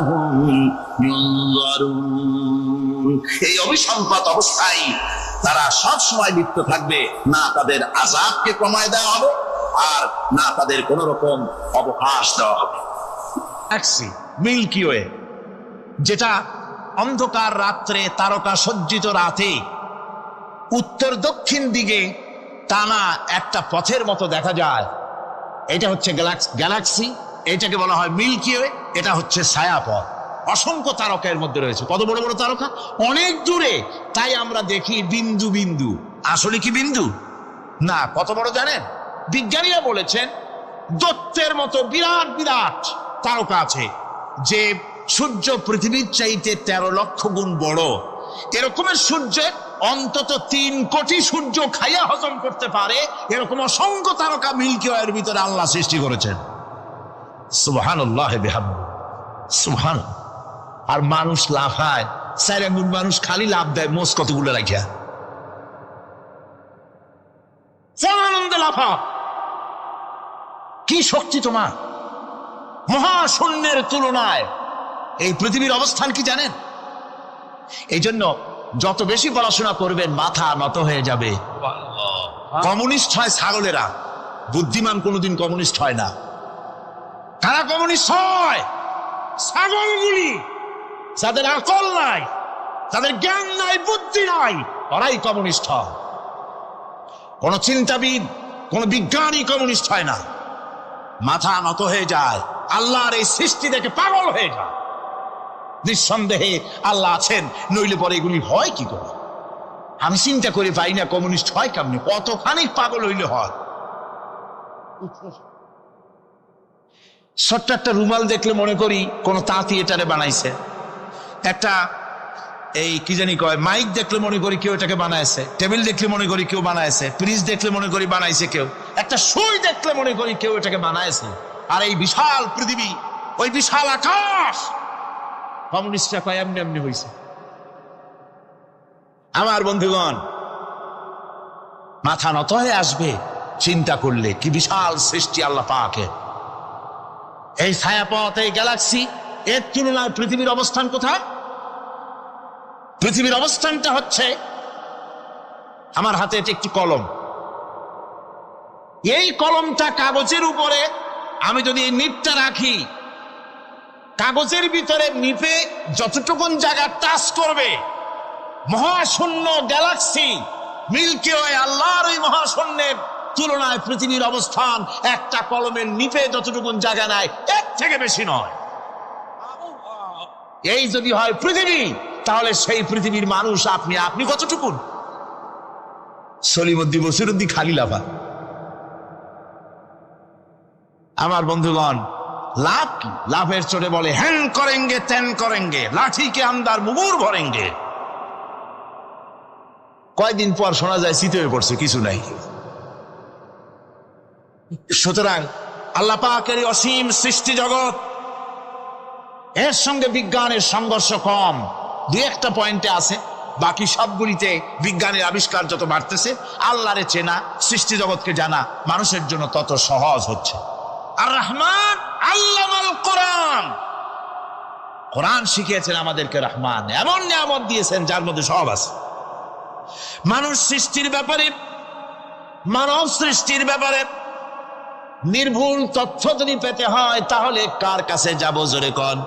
হুম ইউনজারুন। এই অভিসম্পদ অবস্থায় তারা সব সময় লিপ্ত থাকবে, না তাদের আযাবকে কমায় দেওয়া হবে আর না তাদের কোন রকম অবকাশ দেওয়া হবে। মিল্কি ওয়ে, যেটা অন্ধকার রাত্রে, তারকা সজ্জিত রাতে উত্তর দক্ষিণ দিকে টানা একটা পথের মতো দেখা যায়, এটা হচ্ছে গ্যালাক্সি, এটাকে বলা হয় মিল্কি ওয়ে। এটা হচ্ছে ছায়াপথ, অসংখ্য তারকার মধ্যে রয়েছে। কত বড় বড় তারকা, অনেক দূরে, তাই আমরা দেখি বিন্দু বিন্দু। আসলে কি বিন্দু না, কত বড় জানেন? বিজ্ঞানীরা বলেছেন দৈত্যের মতো বিরাট বিরাট তারকা আছে, যে সূর্য পৃথিবীর চাইতে 13 লক্ষ গুণ বড়। এরকমের সূর্যের অন্তত 3 কোটি সূর্য খাইয়া হজম করতে পারে, এরকম অসংখ্য তারকা মিল্কি ওয়ের ভিতরে আল্লাহ সৃষ্টি করেছেন। সুবহানাল্লাহ বিহামদিহি, সুবহান। আর মানুষ লাফায়, 4 আঙ্গুল মানুষ খালি লাফ দেয়, মোষ কতগুলো রাখিয়া আনন্দে লাফা। কি শক্তি তোমার! মহাশূন্যের তুলনায় এই পৃথিবীর অবস্থান কি জানেন? এই জন্য যত বেশি পড়াশোনা করবেন মাথা নত হয়ে যাবে। কমিউনিস্ট হয় ছাগলেরা, বুদ্ধিমান কোনোদিন কমিউনিস্ট হয় না। কারা কমিউনিস্ট হয়? ছাগলগুলি, যাদের আকল নাই, যাদের জ্ঞান নাই, বুদ্ধি নাই, ওরাই কমিউনিস্ট হয়। কোন চিন্তাবিদ, কোন বিজ্ঞানী কমিউনিস্ট হয় না। মাথা নত হয়ে যায়, আল্লাহর এই সৃষ্টি দেখে পাগল হয়ে যায়। নিঃসন্দেহে আল্লাহ আছেন, নইলে পরে এগুলি হয় কি করে? আমি চিন্তা করে পাই না কমিউনিস্ট হয় কেমনি, কতখানি পাগল হইলে হয়। ছোট্ট একটা রুমাল দেখলে মনে করি কোন তাঁতি এটারে বানাইছে। একটা এই কি জানি কয় মাইক দেখলে মনে করি কেউ এটাকে বানাইছে। টেবিল দেখলে মনে করি কেউ বানাইছে। ফ্রিজ দেখলে মনে করি বানাইছে কেউ। একটা সুই দেখলে মনে করি কেউ এটাকে বানাইছে। আর এই বিশাল পৃথিবী, ওই বিশাল আকাশ, কমিউনিস্টরা কয় এমনি এমনি হয়েছে। আমার বন্ধুগণ, মাথা নত হয়ে আসবে চিন্তা করলে কি বিশাল সৃষ্টি আল্লাহ পাকের। এই ছায়াপথ, এই গ্যালাক্সি, এর তুলনায় পৃথিবীর অবস্থান কোথায়? পৃথিবীর অবস্থানটা হচ্ছে, আমার হাতে এটা একটি কলম। এই কলমটা কাগজের উপরে আমি যদি এই নিপটা রাখি, কাগজের ভিতরে নিপে যতটুকুন জায়গা টাচ করবে, মহাশূন্য গ্যালাক্সি মিল্কি ওয়ে, আল্লাহর ওই মহাশূন্যের তুলনায় পৃথিবীর অবস্থান একটা কলমের নিপে যতটুকুন জায়গা নেয়, এর থেকে বেশি নয়। এই যদি হয় পৃথিবী, তাহলে সেই পৃথিবীর মানুষ আপনি, আপনি কতটুকুন? সলিমুদ্দিন বসিরুদ্দিন খালি লাফা। আমার বন্ধুগণ, লাভ কি? লাভের চোটে বলে হ্যান করেঙ্গে ত্যান করেঙ্গে, লাঠিকে আমদার মুগুর ভরেঙ্গে। কয়দিন পর শোনা যায় শীত হয়ে পড়ছে, কিছু নাই। সুতরাং আল্লাহ পাকের অসীম সৃষ্টি জগৎ, এর সঙ্গে বিজ্ঞানের সংঘর্ষ কম, 2-1টা পয়েন্টে আছে। বাকি সবগুলিতে বিজ্ঞানের আবিষ্কার যত বাড়তেছে, আল্লাহরে চেনা, সৃষ্টি জগৎকে জানা মানুষের জন্য তত সহজ হচ্ছে। আর রহমান আল্লামাল কোরআন, কোরআন শিখিয়েছেন আমাদেরকে রহমান, এমন নিয়ামত দিয়েছেন যার মধ্যে সব আছে। মানুষ সৃষ্টির ব্যাপারে, মানব সৃষ্টির ব্যাপারে নির্ভুল তথ্য যদি পেতে হয়, তাহলে কার কাছে যাব? জোরে কন।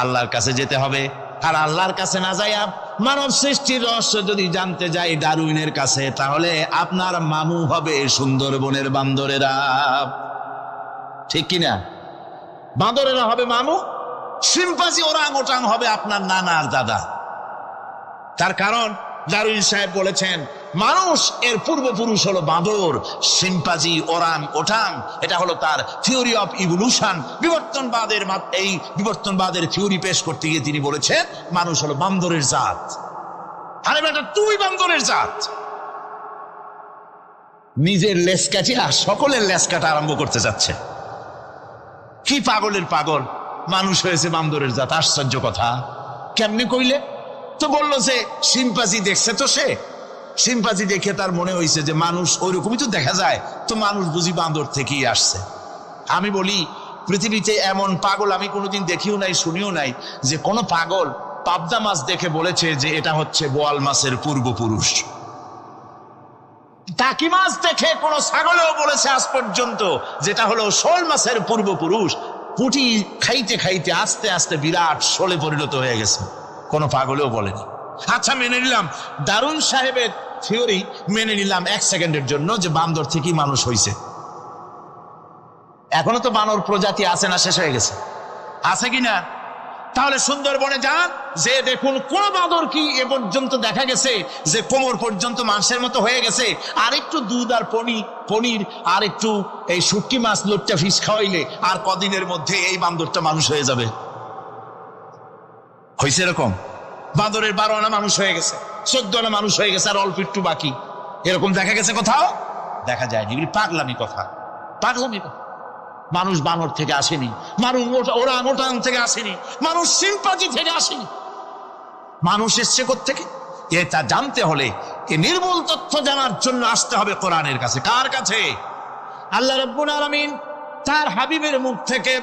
আল্লাহর কাছে যেতে হবে। আর আল্লাহর কাছে না যাইয়া মানব সৃষ্টির রহস্য যদি জানতে যাই ডারউইনের কাছে, তাহলে আপনার মামু হবে সুন্দরবনের বান্দরেরা। ঠিক কিনা? বাঁদরেরা হবে মামু, শিম্পাজি ওরাং ওটাং হবে আপনার নানা আর দাদা। তার কারণ দারুইন সাহেব বলেছেন মানুষ এর পূর্বপুরুষ হলো বাঁদর, শিম্পাজি ওরাং ওটাং, এটা হলো তার থিওরি অফ ইভলিউশন। এই বিবর্তনবাদের থিওরি পেশ করতে গিয়ে তিনি বলেছেন মানুষ হলো বান্দরের জাত। আরে বেটা তুই বান্দরের জাত। নিজের লেজ কাটিয়া সকলের লেজ কাটা আরম্ভ করতে যাচ্ছে। কি পাগলের পাগল, মানুষ হয়েছে বান্দরের জাত। আশ্চর্য কথা। কেমনি কইলে? তো বললো যে শিম্পাজি দেখছে, তো সে শিম্পাজি দেখে তার মনে হয়েছে যে মানুষ ওইরকমই তো দেখা যায়, তো মানুষ বুঝি বান্দর থেকেই আসছে। আমি বলি পৃথিবীতে এমন পাগল আমি কোনোদিন দেখিও নাই, শুনিও নাই যে কোনো পাগল পাবদা মাছ দেখে বলেছে যে এটা হচ্ছে বোয়াল মাছের পূর্বপুরুষ। টাকি মাছ দেখে কোনো ছাগলেও বলেছে আজ পর্যন্ত যেটা হলো শোল মাছের পূর্বপুরুষ। পুঁটি খাইতে খাইতে আস্তে আস্তে বিরাট শোলে পরিণত হয়ে গেছে, কোনো পাগলেও বলেনি। আচ্ছা মেনে নিলাম দারুন সাহেবের থিওরি, মেনে নিলাম এক সেকেন্ডের জন্য যে বান্দর থেকেই মানুষ হয়েছে। এখনো তো বানর প্রজাতি আছে না শেষ হয়ে গেছে? আছে কিনা? তাহলে সুন্দরবনে যান, যে দেখুন কোন বাঁদর কি এ পর্যন্ত দেখা গেছে যে কোমর পর্যন্ত মাংসের মতো হয়ে গেছে, আর একটু দুধ আর পনির আর একটু এই শুটকি মাছ লোটটা ফিস খাওয়াইলে আর কদিনের মধ্যে এই বান্দরটা মানুষ হয়ে যাবে? হয়েছে এরকম? বাঁদরের 12 আনা মানুষ হয়ে গেছে, 14 আনা মানুষ হয়ে গেছে, আর অল্প একটু বাকি। এরকম দেখা গেছে কোথাও? দেখা যায়নি। এগুলি পাগলামি কথা, পাগলামি কথা। মানুষ বানর থেকে আসেনি, মানুষ ওরাং ওটাং থেকে আসেনি, মানুষ শিম্পাজি থেকে আসেনি। মানুষ এসছে কোত্থেকে? এটা জানতে হলে এই নির্মূল তথ্য জানার জন্য আসতে হবে কোরআনের কাছে। কার কাছে? আল্লাহ রাব্বুল আলামিন তার হাবিবের মুখ থেকে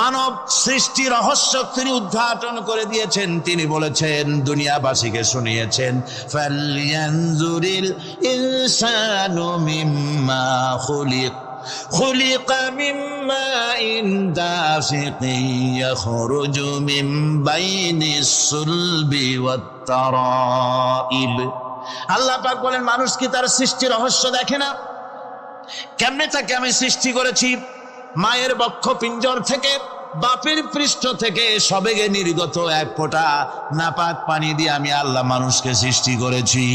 মানব সৃষ্টি রহস্য তিনি উদ্ঘাটন করে দিয়েছেন। তিনি বলেছেন, দুনিয়াবাসীকে শুনিয়েছেন, ফালয়ানজুরিল ইনসানু মিম্মা খুলিক خلق من ماء دافق يخرج من بين الصلب والترائب। আল্লাহ পাক বলেন মানুষ কি তার সৃষ্টি রহস্য দেখে না? কেমনে তাকে আমি সৃষ্টি করেছি? মায়ের বক্ষ পিঞ্জর থেকে, বাপের পৃষ্ঠ থেকে সবেগে নির্গত এক ফোঁটা নাপাক পানি দিয়ে আমি আল্লাহ মানুষকে সৃষ্টি করেছি।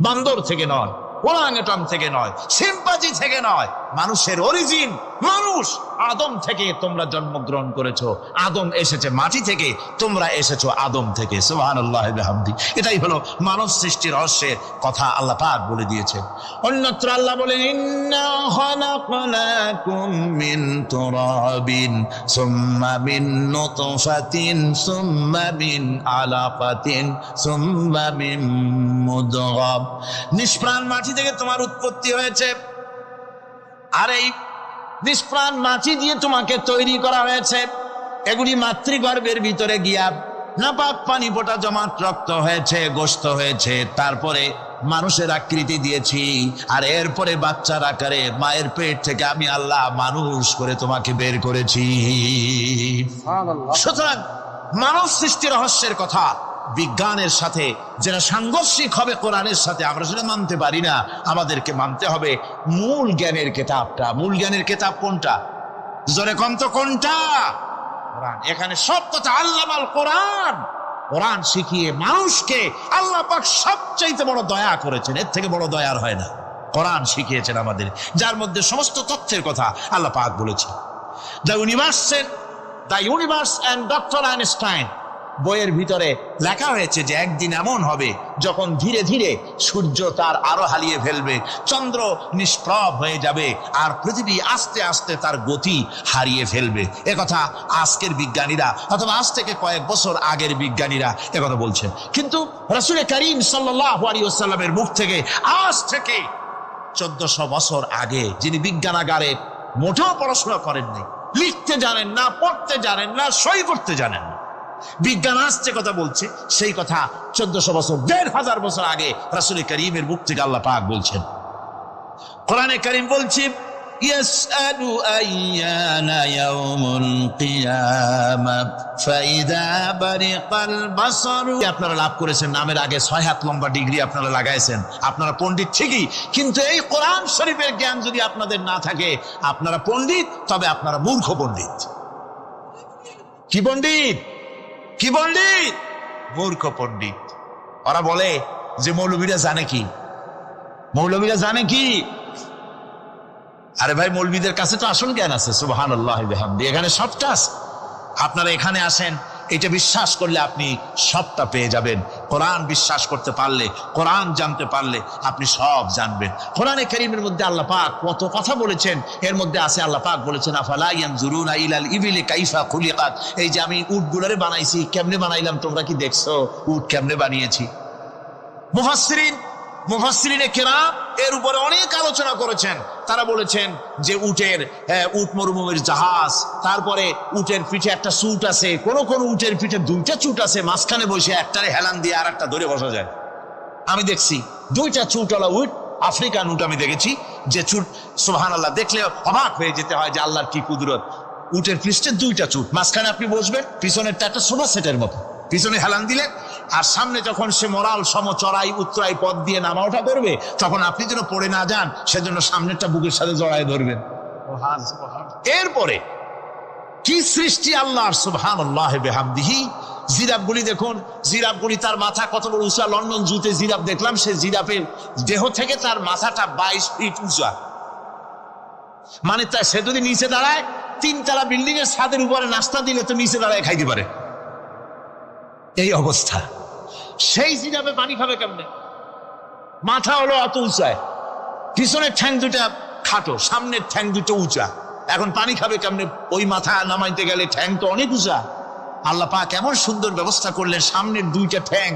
বান্দর থেকে নয়, ওরাংওটাং থেকে নয়, শিম্পাজি থেকে নয়, মানুষের অরিজিন মানুষ। আদম থেকে তোমরা জন্মগ্রহণ করেছো, আদম এসেছে মাটি থেকে, তোমরা এসেছো আদম থেকে। সুবহানাল্লাহ ওয়া বিহামদি। এটাই হলো মানব সৃষ্টি রহস্যের কথা আল্লাহ পাক বলে দিয়েছেন। অন্যত্র আল্লাহ বলেন, ইন্না খালাকনাকুম মিন তুরাবিন সুম্মা মিন নুতফাতিন সুম্মা মিন আলাকাতিন সুম্মা মিন মুদগাহ। নিষ্প্রাণ মাটি থেকে তোমার উৎপত্তি হয়েছে, আর এই নিষ্প্রাণ মাটি দিয়ে তোমাকে তৈরি করা হয়েছে। এগুলি মাতৃগর্ভের ভিতরে গিয়া নাপাক পানি ফোঁটা জমাট রক্ত হয়েছে, গোশত হয়েছে, তারপরে মানুষের আকৃতি দিয়েছি, আর এরপরে বাচ্চার আকারে মায়ের পেট থেকে আমি আল্লাহ মানুষ করে তোমাকে বের করেছি। সুতরাং মানব সৃষ্টি রহস্যের কথা বিজ্ঞানের সাথে যেটা সাংঘর্ষিক হবে কোরআনের সাথে, আমরা সেটা মানতে পারি না। আমাদেরকে মানতে হবে মূল জ্ঞানের কিতাবটা। মূল জ্ঞানের কিতাব কোনটা? জোরে কম তো কোনটা? কোরআন। এখানে সব কথা আল্লামাল কোরআন। কোরআন শিখিয়ে মানুষকে আল্লাহ পাক সবচাইতে বড় দয়া করেছেন, এর থেকে বড় দয়ার হয় না। কোরআন শিখিয়েছেন আমাদের, যার মধ্যে সমস্ত তথ্যের কথা আল্লাহ পাক বলেছেন। The universe and doctor Einstein বইয়ের ভিতরে লেখা হয়েছে যে একদিন এমন হবে যখন ধীরে ধীরে সূর্য তার আলো হারিয়ে ফেলবে, চন্দ্র নিষ্প্রভ হয়ে যাবে, আর পৃথিবী আস্তে আস্তে তার গতি হারিয়ে ফেলবে। একথা আজকের বিজ্ঞানীরা অথবা আজ থেকে কয়েক বছর আগের বিজ্ঞানীরা একথা বলছেন। কিন্তু রাসূল করিম সাল্লাল্লাহু আলাইহি ওয়াসাল্লামের মুখ থেকে আজ থেকে 1400 বছর আগে, যিনি বিজ্ঞানাগারে মোটেও পড়াশোনা করেননি, লিখতে জানেন না, পড়তে জানেন না, সই করতে জানেন না, বিজ্ঞান আসছে কথা বলছে, সেই কথা 1400 বছর 1500 বছর আগে রাসূল করিমের মুখ থেকে আল্লাহ পাক বলছেন। কোরআনে কারীম বলছে, ইয়াসআলু আইয়ানা ইয়াউমুল কিয়ামা ফাইদা বারিকাল বাসারু। আপনারা লাভ করেছেন নামের আগে 6 হাত লম্বা ডিগ্রি আপনারা লাগাইছেন, আপনারা পণ্ডিত ঠিকই, কিন্তু এই কোরআন শরীফের জ্ঞান যদি আপনাদের না থাকে আপনারা পণ্ডিত, তবে আপনারা মূর্খ পণ্ডিত। কি পণ্ডিত? কি পণ্ডিত? মূর্খ পণ্ডিত। ওরা বলে যে মৌলবীরা জানে কি, মৌলবীরা জানে কি? আরে ভাই, মৌলবীদের কাছে তো আসল জ্ঞান আছে, সুবহানাল্লাহ বিহামদি, এখানে সবটা আছে। আপনারা এখানে আসেন, এটা বিশ্বাস করলে আপনি সবটা পেয়ে যাবেন। কোরআন বিশ্বাস করতে পারলে, কোরআন জানতে পারলে আপনি সব জানবেন। কোরআনে কারীমের মধ্যে আল্লাহ পাক কত কথা বলেছেন, এর মধ্যে আছে আল্লাহ পাক বলেছেন আফালা ইয়ানজুরুনা ইলাল ইবিলি কাইফা খুলিকাত। এই যে আমি উটগুলোরে বানাইছি, কেমনে বানাইলাম তোমরা কি দেখছো? উট কেমনে বানিয়েছি? মুফাসসিরিনে কেরাম এর উপরে অনেক আলোচনা করেছেন। তারা বলেছেন যে উট মরুভূমির জাহাজ, তারপরে উটের পিঠে একটা চুট আছে, কোন কোন উটের পিঠে 2টা চুট আছে, মাঝখানে বসে একটারে হেলান দিয়ে আর একটা ধরে বসা যায়। আমি দেখছি 2টা চুটওয়ালা উট, আফ্রিকান উট আমি দেখেছি, যে চুট সুবহানাল্লাহ দেখলে অবাক হয়ে যেতে হয় যে আল্লাহর কি কুদরত। উটের পৃষ্ঠে 2টা চুট, মাঝখানে আপনি বসবেন, পিছনেরটা একটা সোফা সেটের মতো, পিছনে হেলান দিলেন, আর সামনে যখন সে মরাল সম চড়াই উত্তরাই পথ দিয়ে নামা ওঠা করবে, তখন আপনি যেন পড়ে না যান সেজন্য সামনেরটা বুকের সাথে জড়ায় ধরবেন। এরপরে কি সৃষ্টি আল্লাহর, সুবহানাল্লাহ বিহামদিহি। জিরাফগুলি দেখুন, জিরাফগুলি তার মাথা কত বড় উঁচা। লন্ডন জুতে জিরাফ দেখলাম, সে জিরাফের দেহ থেকে তার মাথাটা 22 ফিট উঁচা। মানে সে যদি নিচে দাঁড়ায়, 3 তলা বিল্ডিং এর ছাদের উপরে নাস্তা দিলে তো নিচে দাঁড়ায় খাইতে পারে, এই অবস্থা। সেই জিরাফে পানি খাবে কেমনে? মাথা হলো অত উঁচায়, পিছনের ঠ্যাং 2টা খাটো, সামনের ঠ্যাং 2টো উঁচা, এখন পানি খাবে কেমনে? ওই মাথা নামাইতে গেলে ঠ্যাং তো অনেক উঁচা। আল্লাহ পাক এমন সুন্দর ব্যবস্থা করলেন, সামনের 2টা ঠ্যাং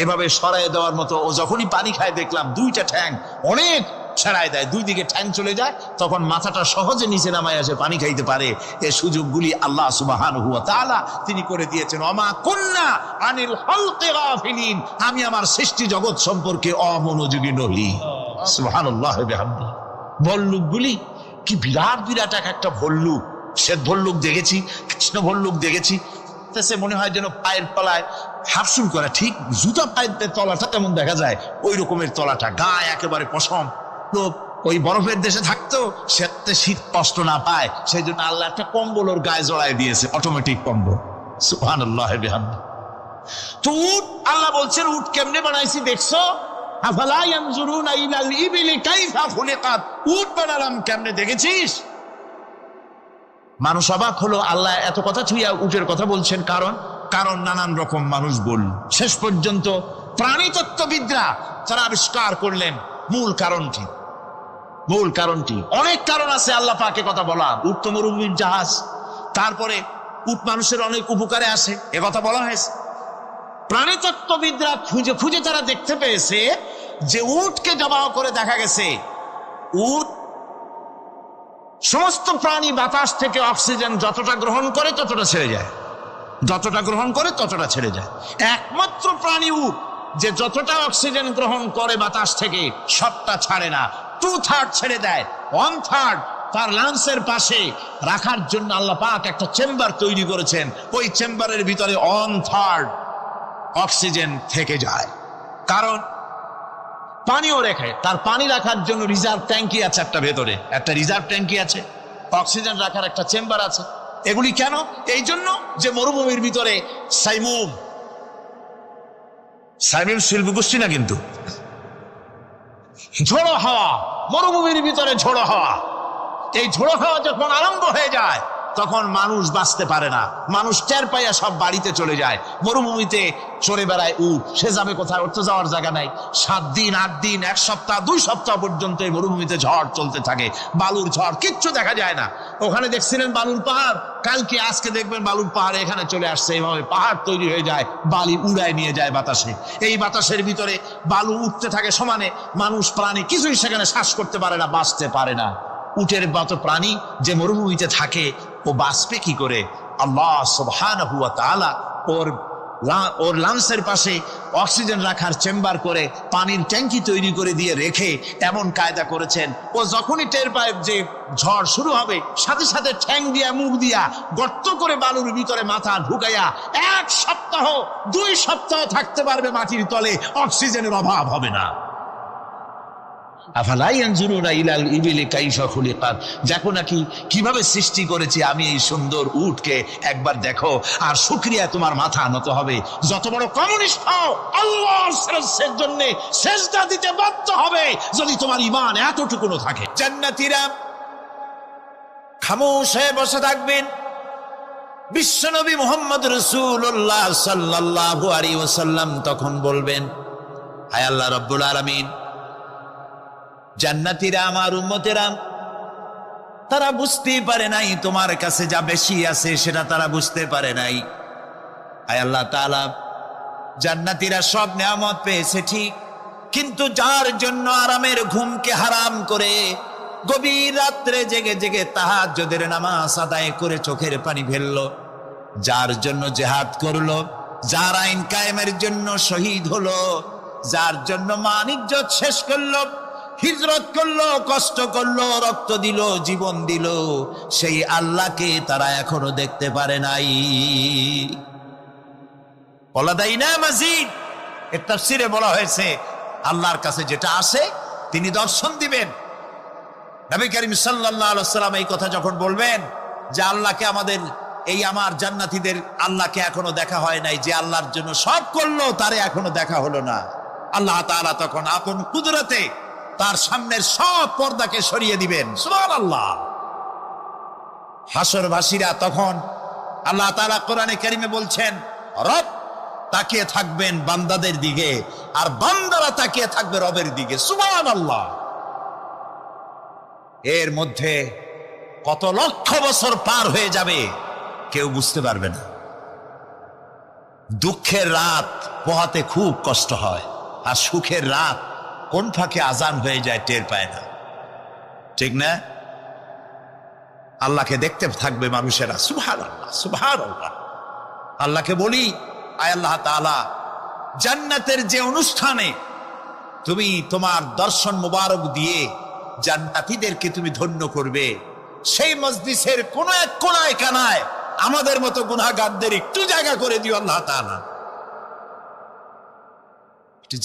এভাবে সরায় দেওয়ার মতো। ও যখনই পানি খায় দেখলাম 2টা ঠ্যাং অনেক ছাড়ায় দেয়, 2 দিকে ঠ্যাং চলে যায়, তখন মাথাটা সহজে নিচে নামায় আসে, পানি খাইতে পারে। এই সুযোগগুলি আল্লাহ সুবহানাহু ওয়া তাআলা তিনি করে দিয়েছেন। ওমা কুন্না আনিল খালকি গাফিলিন, আমি আমার সৃষ্টি জগৎ সম্পর্কে অমনোযোগী নই। সুবহানাল্লাহ বিহামদিহি। ভল্লুকগুলি কি বিরাট বিরাট একটা ভল্লুক, শ্বেত ভল্লুক দেখেছি, কৃষ্ণ ভল্লুক দেখেছি, সে মনে হয় যেন পায়ের তলায় হাফসুল করা, ঠিক জুতা পায়ের তলাটা তেমন দেখা যায়, ওই রকমের তলাটা, গায়ে একেবারে পশম। তো ওই বরফের দেশে থাকতো, সে শীত কষ্ট না পায় সেই জন্য আল্লাহ একটা কম্বল ওর গায়ে জড়ায় দিয়েছে, অটোমেটিক কম্বল। সুবহানাল্লাহ বিহামদিহি। তো উট, আল্লাহ বলছেন উট কেমনে বানাইছি দেখছো? আফালা ইয়ানজুরুনা ইলাল ইবিলি কাইফা খুলিকাত। উট বানালাম কেমনে দেখেছিস? মানুষ অবাক হলো, আল্লাহ এত কথা ছুঁয়া উটের কথা বলছেন, কারণ নানান রকম মানুষ বলল। শেষ পর্যন্ত প্রাণীতত্ত্ববিদরা তারা আবিষ্কার করলেন মূল কারণটি। অনেক কারণ আছে আল্লাহ পাকে কথা বলা। উট তো মরুভূমির জাহাজ, তারপরে উট মানুষের অনেক উপকারে আসে, এ কথা বলা হয়েছে। প্রাণীতত্ত্ববিদরা খুঁজে খুঁজে তারা দেখতে পেয়েছে যে উটকে জবাহ করে দেখা গেছে, উট সমস্ত প্রাণী বাতাস থেকে অক্সিজেন যতটা গ্রহণ করে ততটা ছেড়ে যায়, যতটা গ্রহণ করে ততটা ছেড়ে যায়। একমাত্র প্রাণী উট যে যতটা অক্সিজেন গ্রহণ করে বাতাস থেকে সবটা ছাড়ে না, 2/3 ছেড়ে দেয়, 1/3 তার লাংসের পাশে রাখার জন্য আল্লাহ পাক একটা চেম্বার তৈরি করেছেন। ওই চেম্বারের ভিতরে 1/3 অক্সিজেন থেকে যায়, কারণ পানিও রেখে, তার পানি রাখার জন্য রিজার্ভ ট্যাঙ্কি আছে, একটা ভেতরে একটা রিজার্ভ ট্যাঙ্কি আছে, অক্সিজেন রাখার একটা চেম্বার আছে। এগুলি কেন? এই জন্য যে মরুভূমির ভিতরে সাইমুম শিল্পগোষ্ঠী না, কিন্তু ঝোড়ো হাওয়া, মরুভূমির ভিতরে ঝোড়ো হাওয়া, এই ঝোড়ো হাওয়া যখন আরম্ভ হয়ে যায় তখন মানুষ বাঁচতে পারে না, মানুষ টের পাইয়া সব বাড়িতে চলে যায়। মরুভূমিতে চড়ে বেড়ায় উট, সে যাবে কোথায়? ওর তো যাওয়ার জায়গা নাই। 7 দিন 8 দিন 1 সপ্তাহ 2 সপ্তাহ পর্যন্ত এই মরুভূমিতে ঝড় চলতে থাকে, বালুর ঝড়, কিচ্ছু দেখা যায় না। ওখানে দেখছিলেন বালুর পাহাড়, কালকে আজকে দেখবেন বালুর পাহাড় এখানে চলে আসছে, এইভাবে পাহাড় তৈরি হয়ে যায়, বালি উড়ায় নিয়ে যায় বাতাসে। এই বাতাসের ভিতরে বালু উঠতে থাকে সমানে, মানুষ প্রাণী কিছুই সেখানে শ্বাস করতে পারে না, বাঁচতে পারে না। উটের মতো প্রাণী যে মরুভূমিতে থাকে ও বাঁচবে কি করে? আল্লাহ সুবহানাহু ওয়া তাআলা ওর ওর লাংসের পাশে অক্সিজেন রাখার চেম্বার করে পানির ট্যাঙ্কি তৈরি করে দিয়ে রেখে এমন কায়দা করেছেন, ও যখনই টের পায় যে ঝড় শুরু হবে, সাথে সাথে ঠ্যাং দিয়া মুখ দিয়া গর্ত করে বালুর ভিতরে মাথা ঢুকাইয়া 1 সপ্তাহ 2 সপ্তাহ থাকতে পারবে মাটির তলে, অক্সিজেনের অভাব হবে না। আফালা ইয়ানজুরুনা ইলাল ইবিলি কাইফা খুলিকাত, দেখো নাকি কিভাবে সৃষ্টি করেছি আমি এই সুন্দর উটকে, একবার দেখো, আর শুকরিয়া তোমার মাথা নত হবে। যত বড় কমিউনিস্ট হও, আল্লাহর শ্রেষ্ঠের জন্য সেজদা দিতে বাধ্য হবে যদি তোমার ঈমান এতটুকুনো থাকে। জান্নাতীরা খামোশ হয়ে বসে থাকবেন। বিশ্বনবী মুহাম্মদ রাসূলুল্লাহ সাল্লাল্লাহু আলাইহি ওয়াসাল্লাম তখন বলবেন, হায় আল্লাহ রাব্বুল আলামিন, জান্নাতীরা আমার উম্মতেরা, তারা বুঝতেই পারে নাই তোমার কাছে যা বেশি আছে সেটা তারা বুঝতে পারে নাই। হায় আল্লাহ তাআলা, জান্নাতীরা সব নেয়ামত পেয়েছে ঠিক, কিন্তু যার জন্য আরামের ঘুমকে হারাম করে গভীর রাত্রে জেগে জেগে তাহাজ্জুদের নামাজ আদায় করে চোখের পানি ফেললো, যার জন্য জিহাদ করলো, যার আইন কায়েমের জন্য শহীদ হলো, যার জন্য মান ইজ্জত শেষ করলো, হিজরত করলো, কষ্ট করলো, রক্ত দিল, জীবন দিল, সেই আল্লাহকে তারা এখনো দেখতে পারে নাই। ওয়ালাদাইনা মাজিদ এর তাফসীরে বলা হয়েছে, আল্লাহর কাছে যেটা আসে তিনি দর্শন দিবেন। নবী করিম সাল্লাল্লাহু আলাইহি ওয়াসাল্লাম এই কথা যখন বলবেন যে আল্লাহকে আমাদের, এই আমার জান্নাতীদের আল্লাহকে এখনো দেখা হয় নাই, যে আল্লাহর জন্য সব করলো তারে এখনো দেখা হলো না, আল্লাহ তাআলা তখন আপন কুদরতে তার সামনের সব পর্দাকে সরিয়ে দিবেন। সুবহানাল্লাহ। হাসরবাসীরা তখন, আল্লাহ তাআলা কোরআনে কারিমে বলছেন, রব তাকিয়ে থাকবেন বান্দাদের দিকে, আর বান্দারা তাকিয়ে থাকবে রবের দিকে। সুবহানাল্লাহ। এর মধ্যে কত লক্ষ বছর পার হয়ে যাবে কেউ বুঝতে পারবে না। দুঃখের রাত পোহাতে খুব কষ্ট হয়, আর সুখের রাত কোন ফাঁকে আজান হয়ে যায় টের পায় না, ঠিক না? আল্লাহকে দেখতে থাকবে মানুষেরা। সুবহানাল্লাহ, সুবহানাল্লাহ। আল্লাহকে বলি, আয় আল্লাহ তাআলা, জান্নাতের যে অনুষ্ঠানে তুমি তোমার দর্শন মুবারক দিয়ে জান্নাতীদেরকে তুমি ধন্য করবে, সেই মজলিসের কোন এক কোনায় কানায় আমাদের মতো গুনাহগারদের একটু জায়গা করে দিও আল্লাহ তাআলা।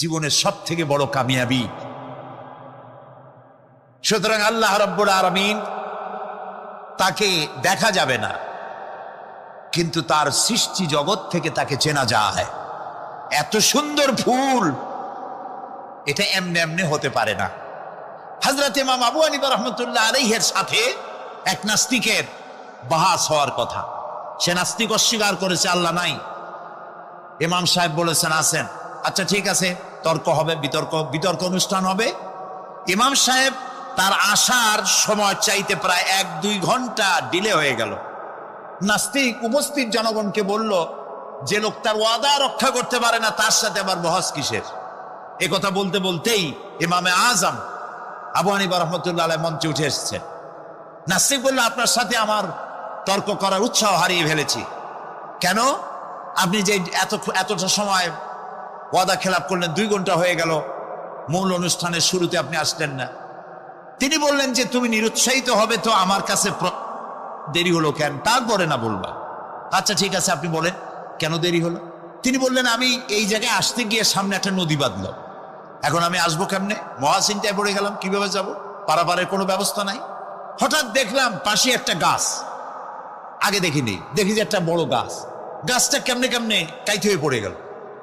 জীবনের সব থেকে বড় কামিয়াবি। সুতরাং আল্লাহ রাব্বুল আলামিন, তাকে দেখা যাবে না, কিন্তু তার সৃষ্টি জগৎ থেকে তাকে চেনা যায়। এত সুন্দর ফুল, এটা এমনি এমনি হতে পারে না। হযরত ইমাম আবু হানিফা রাহমাতুল্লাহ আলাইহির সাথে এক নাস্তিকের বাহাস হওয়ার কথা। সে নাস্তিক অস্বীকার করেছে আল্লাহ নাই। ইমাম সাহেব বলেছেন আছেন। আচ্ছা ঠিক আছে, তর্ক হবে, বিতর্ক অনুষ্ঠান হবে। ইমাম সাহেব তার আসার সময় চাইতে প্রায় 1-2 ঘন্টা ডিলে হয়ে গেল। নাস্তিক উপস্থিত জনগণকে বলল, যে লোক তার ওয়াদা রক্ষা করতে পারে না তার সাথে আবার বহস কিসের? এ কথা বলতে বলতেই ইমামে আজম আবু হানিফা রাহমাতুল্লাহ আলাইহি মঞ্চে উঠে এসেছেন। নাস্তিক বলল, আপনার সাথে আমার তর্ক করার উৎসাহ হারিয়ে ফেলেছি। কেন? আপনি যে এতটা সময় ওয়াদা খেলাপ করলেন, 2 ঘন্টা হয়ে গেল, মূল অনুষ্ঠানের শুরুতে আপনি আসলেন না। তিনি বললেন যে তুমি নিরুৎসাহিত হবে তো আমার কাছে দেরি হলো কেন? তারপরে না বলবা। আচ্ছা ঠিক আছে, আপনি বলেন কেন দেরি হলো? তিনি বললেন, আমি এই জায়গায় আসতে গিয়ে সামনে একটা নদী বাঁধল, এখন আমি আসবো কেমনে? মহাচিন্তায় পড়ে গেলাম, কিভাবে যাব? পারাপারের কোনো ব্যবস্থা নাই। হঠাৎ দেখলাম পাশে একটা গাছ, আগে দেখিনি, দেখি যে একটা বড় গাছ। গাছটা কেমনে কেমনে কাইতে হয়ে পড়ে গেল,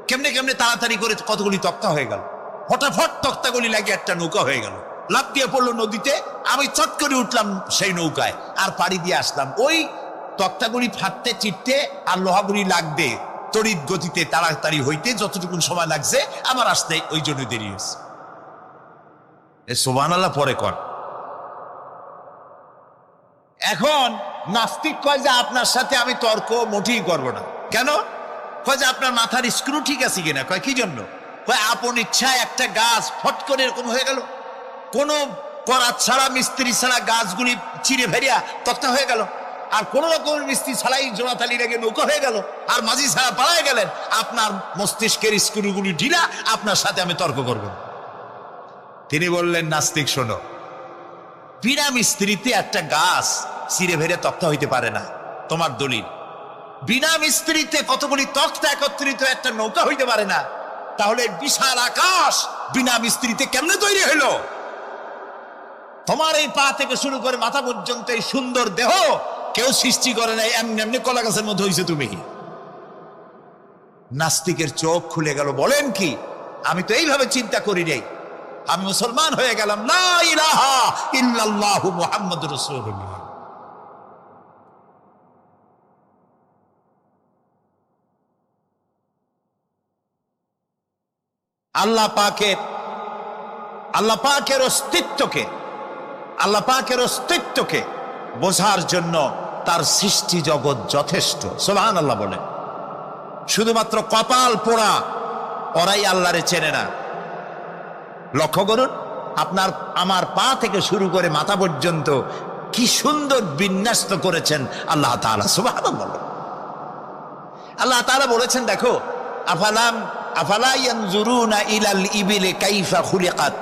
কেমনে কেমনে তাড়াতাড়ি করে কতগুলি তক্তা হয়ে গেল। ফটাফট তক্তাগুলি লাগিয়ে একটা নৌকা হয়ে গেল, লাফ দিয়ে পড়লো নদীতে। আমি চট করে উঠলাম সেই নৌকায় আর পাড়ি দিয়ে আসলাম। ওই তক্তাগুলি ফাটতে চিটতে আর লোহাগুলি লাগবে তড়িৎ গতিতে তাড়াতাড়ি হইতে যতটুকু সময় লাগছে আমার আসতে ওই জন্য দেরি হয়েছে। সুবহানাল্লাহ পরে কর। এখন নাস্তিক কয় যে আপনার সাথে আমি তর্ক মোটেই করবো না। কেন? কয় যে আপনার মাথার স্ক্রু ঠিক আছে কিনা। কয় কি জন্য? কয় আপন ইচ্ছায় একটা গাছ ফট করে এরকম হয়ে গেল, কোনো করাত ছাড়া মিস্ত্রি ছাড়া গাছগুলি চিরে ভেরিয়া তক্তা হয়ে গেল। আর কোন রকমের মিস্ত্রি ছাড়াই জোড়াতালি রেখে নৌকা হয়ে গেল, আর মাঝি ছাড়া পালায় গেলেন, আপনার মস্তিষ্কের স্ক্রুগুলি ঢিলা, আপনার সাথে আমি তর্ক করব। তিনি বললেন, নাস্তিক শোনো, বিনা মিস্ত্রিতে একটা গাছ চিরে ভেড়ে তক্তা হইতে পারে না, তোমার দলিল। বিনা মিস্ত্রিতে কতগুলি তক্তা একত্রিত একটা নৌকা হইতে পারে না, তাহলে বিশাল আকাশ বিনা মিস্ত্রিতে কেমনে তৈরি হইল? তোমার এই পা থেকে শুরু করে মাথা পর্যন্ত এই সুন্দর দেহ কেউ সৃষ্টি করে নাই, এমনি এমনি কলা গাছের মধ্যে হয়েছে তুমি। নাস্তিকের চোখ খুলে গেল। বলেন কি? আমি তো এইভাবে চিন্তা করি নাই, আমি মুসলমান হয়ে গেলাম। লা ইলাহা ইল্লাল্লাহু মুহাম্মাদুর রাসূলুল্লাহ। আল্লাহ পাকের অস্তিত্বকে বোঝার জন্য তার সৃষ্টি জগৎ যথেষ্ট। সুবহানাল্লাহ বলে। শুধুমাত্র কপাল পোড়া ওরাই আল্লাহরে চেনে না। লক্ষ্য করুন, আপনার আমার পা থেকে শুরু করে মাথা পর্যন্ত কি সুন্দর বিন্যস্ত করেছেন আল্লাহ তাআলা। সুবহানাল্লাহ। আল্লাহ তাআলা বলেছেন, দেখো, আফালা ইয়ানজুরুনা ইলাল ইবিলি কাইফা খুলিকাত।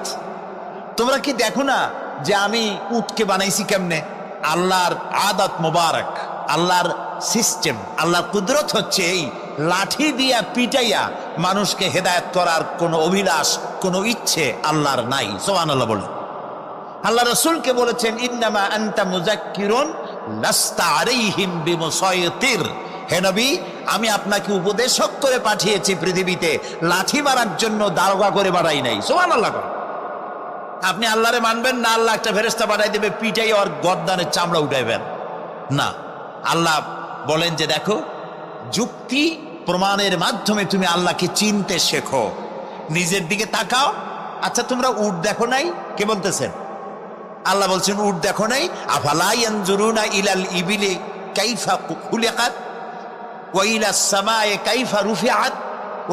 তোমরা কি দেখো না যে আমি উটকে বানাইছি কেমনে? আল্লাহর আদত মোবারক, আল্লাহর সিস্টেম, আল্লাহর কুদরত হচ্ছে এই লাঠি দিয়া পিটাইয়া মানুষকে হেদায়েত করার কোনো অভিলাষ, কোনো ইচ্ছে আল্লাহর নাই। সুবহানাল্লাহ বলে। আল্লাহ রাসূলকে বলেছেন, ইন্নামা আনতা মুযাক্কিরুন লাস্তা আলাইহিম বিমুসাইতির। হে নবী, আমি আপনাকে উপদেশক করে পাঠিয়েছি পৃথিবীতে, লাঠি মারার জন্য দারোগা করে বাড়াই নাই। সুবহানাল্লাহ। আপনি আল্লাহরে মানবেন না, আল্লাহ একটা ফেরেশতা পাঠাই দেবে পিটাই ওর গর্দানের চামড়া উঠাইবেন না। আল্লাহ বলেন যে দেখো, যুক্তি প্রমাণের মাধ্যমে তুমি আল্লাহকে চিনতে শেখো। নিজের দিকে তাকাও। আচ্ছা, তোমরা উট দেখো নাই? কে বলতেছেন? আল্লাহ বলছেন, উট দেখো নাই? আফালা ইয়ানজুরুনা ইলাল ইবিলি কাইফা খুলিকাত ওয়া ইলাস সামায়ে কাইফা রুফিআত।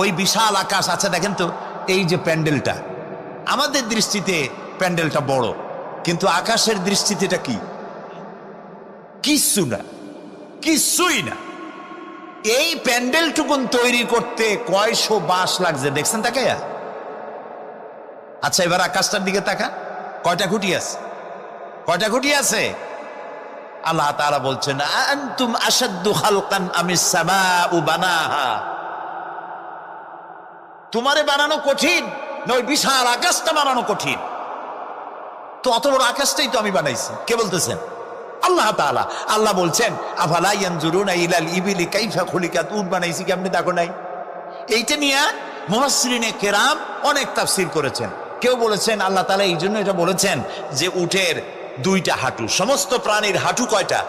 ওই বিশাল আকাশ। আচ্ছা দেখেন তো, এই যে প্যান্ডেলটা, আমাদের দৃষ্টিতে প্যান্ডেলটা বড়, কিন্তু আকাশের দৃষ্টিতে এটা কি? কিছুই না। এই প্যান্ডেলটুকুন তৈরি করতে কয়শো বাঁশ লাগছে, দেখছেন তাকাইয়া? আচ্ছা, এবার আকাশটার দিকে তাকা, কয়টা খুঁটি আছে? আল্লাহ তাআলা বলছেন, আনতুম আশাদ্দু খালকান আমিস সামাউ বানাহা। তোমারে বানানো কঠিন নয়, বিশাল আকাশটা বানানো কঠিন। তো অত বড় আকাশটাই তো আমি বানাইছি। কে বলতেছেন? আল্লাহ তাআলা। আল্লাহ বলছেন, আফালা ইয়ানজুরুনা ইলাল ইবিলি কাইফা খুলিকাত। উট বানাইছি কেমনে দেখো নাই? এইটা নিয়ে মুফাসসিরিনে কেরাম অনেক তাফসীর করেছেন। কেউ বলেছেন আল্লাহ তাআলা এই জন্য এটা বলেছেন যে উটের দুইটা হাঁটু। সমস্ত প্রাণীর হাঁটু কয়টা?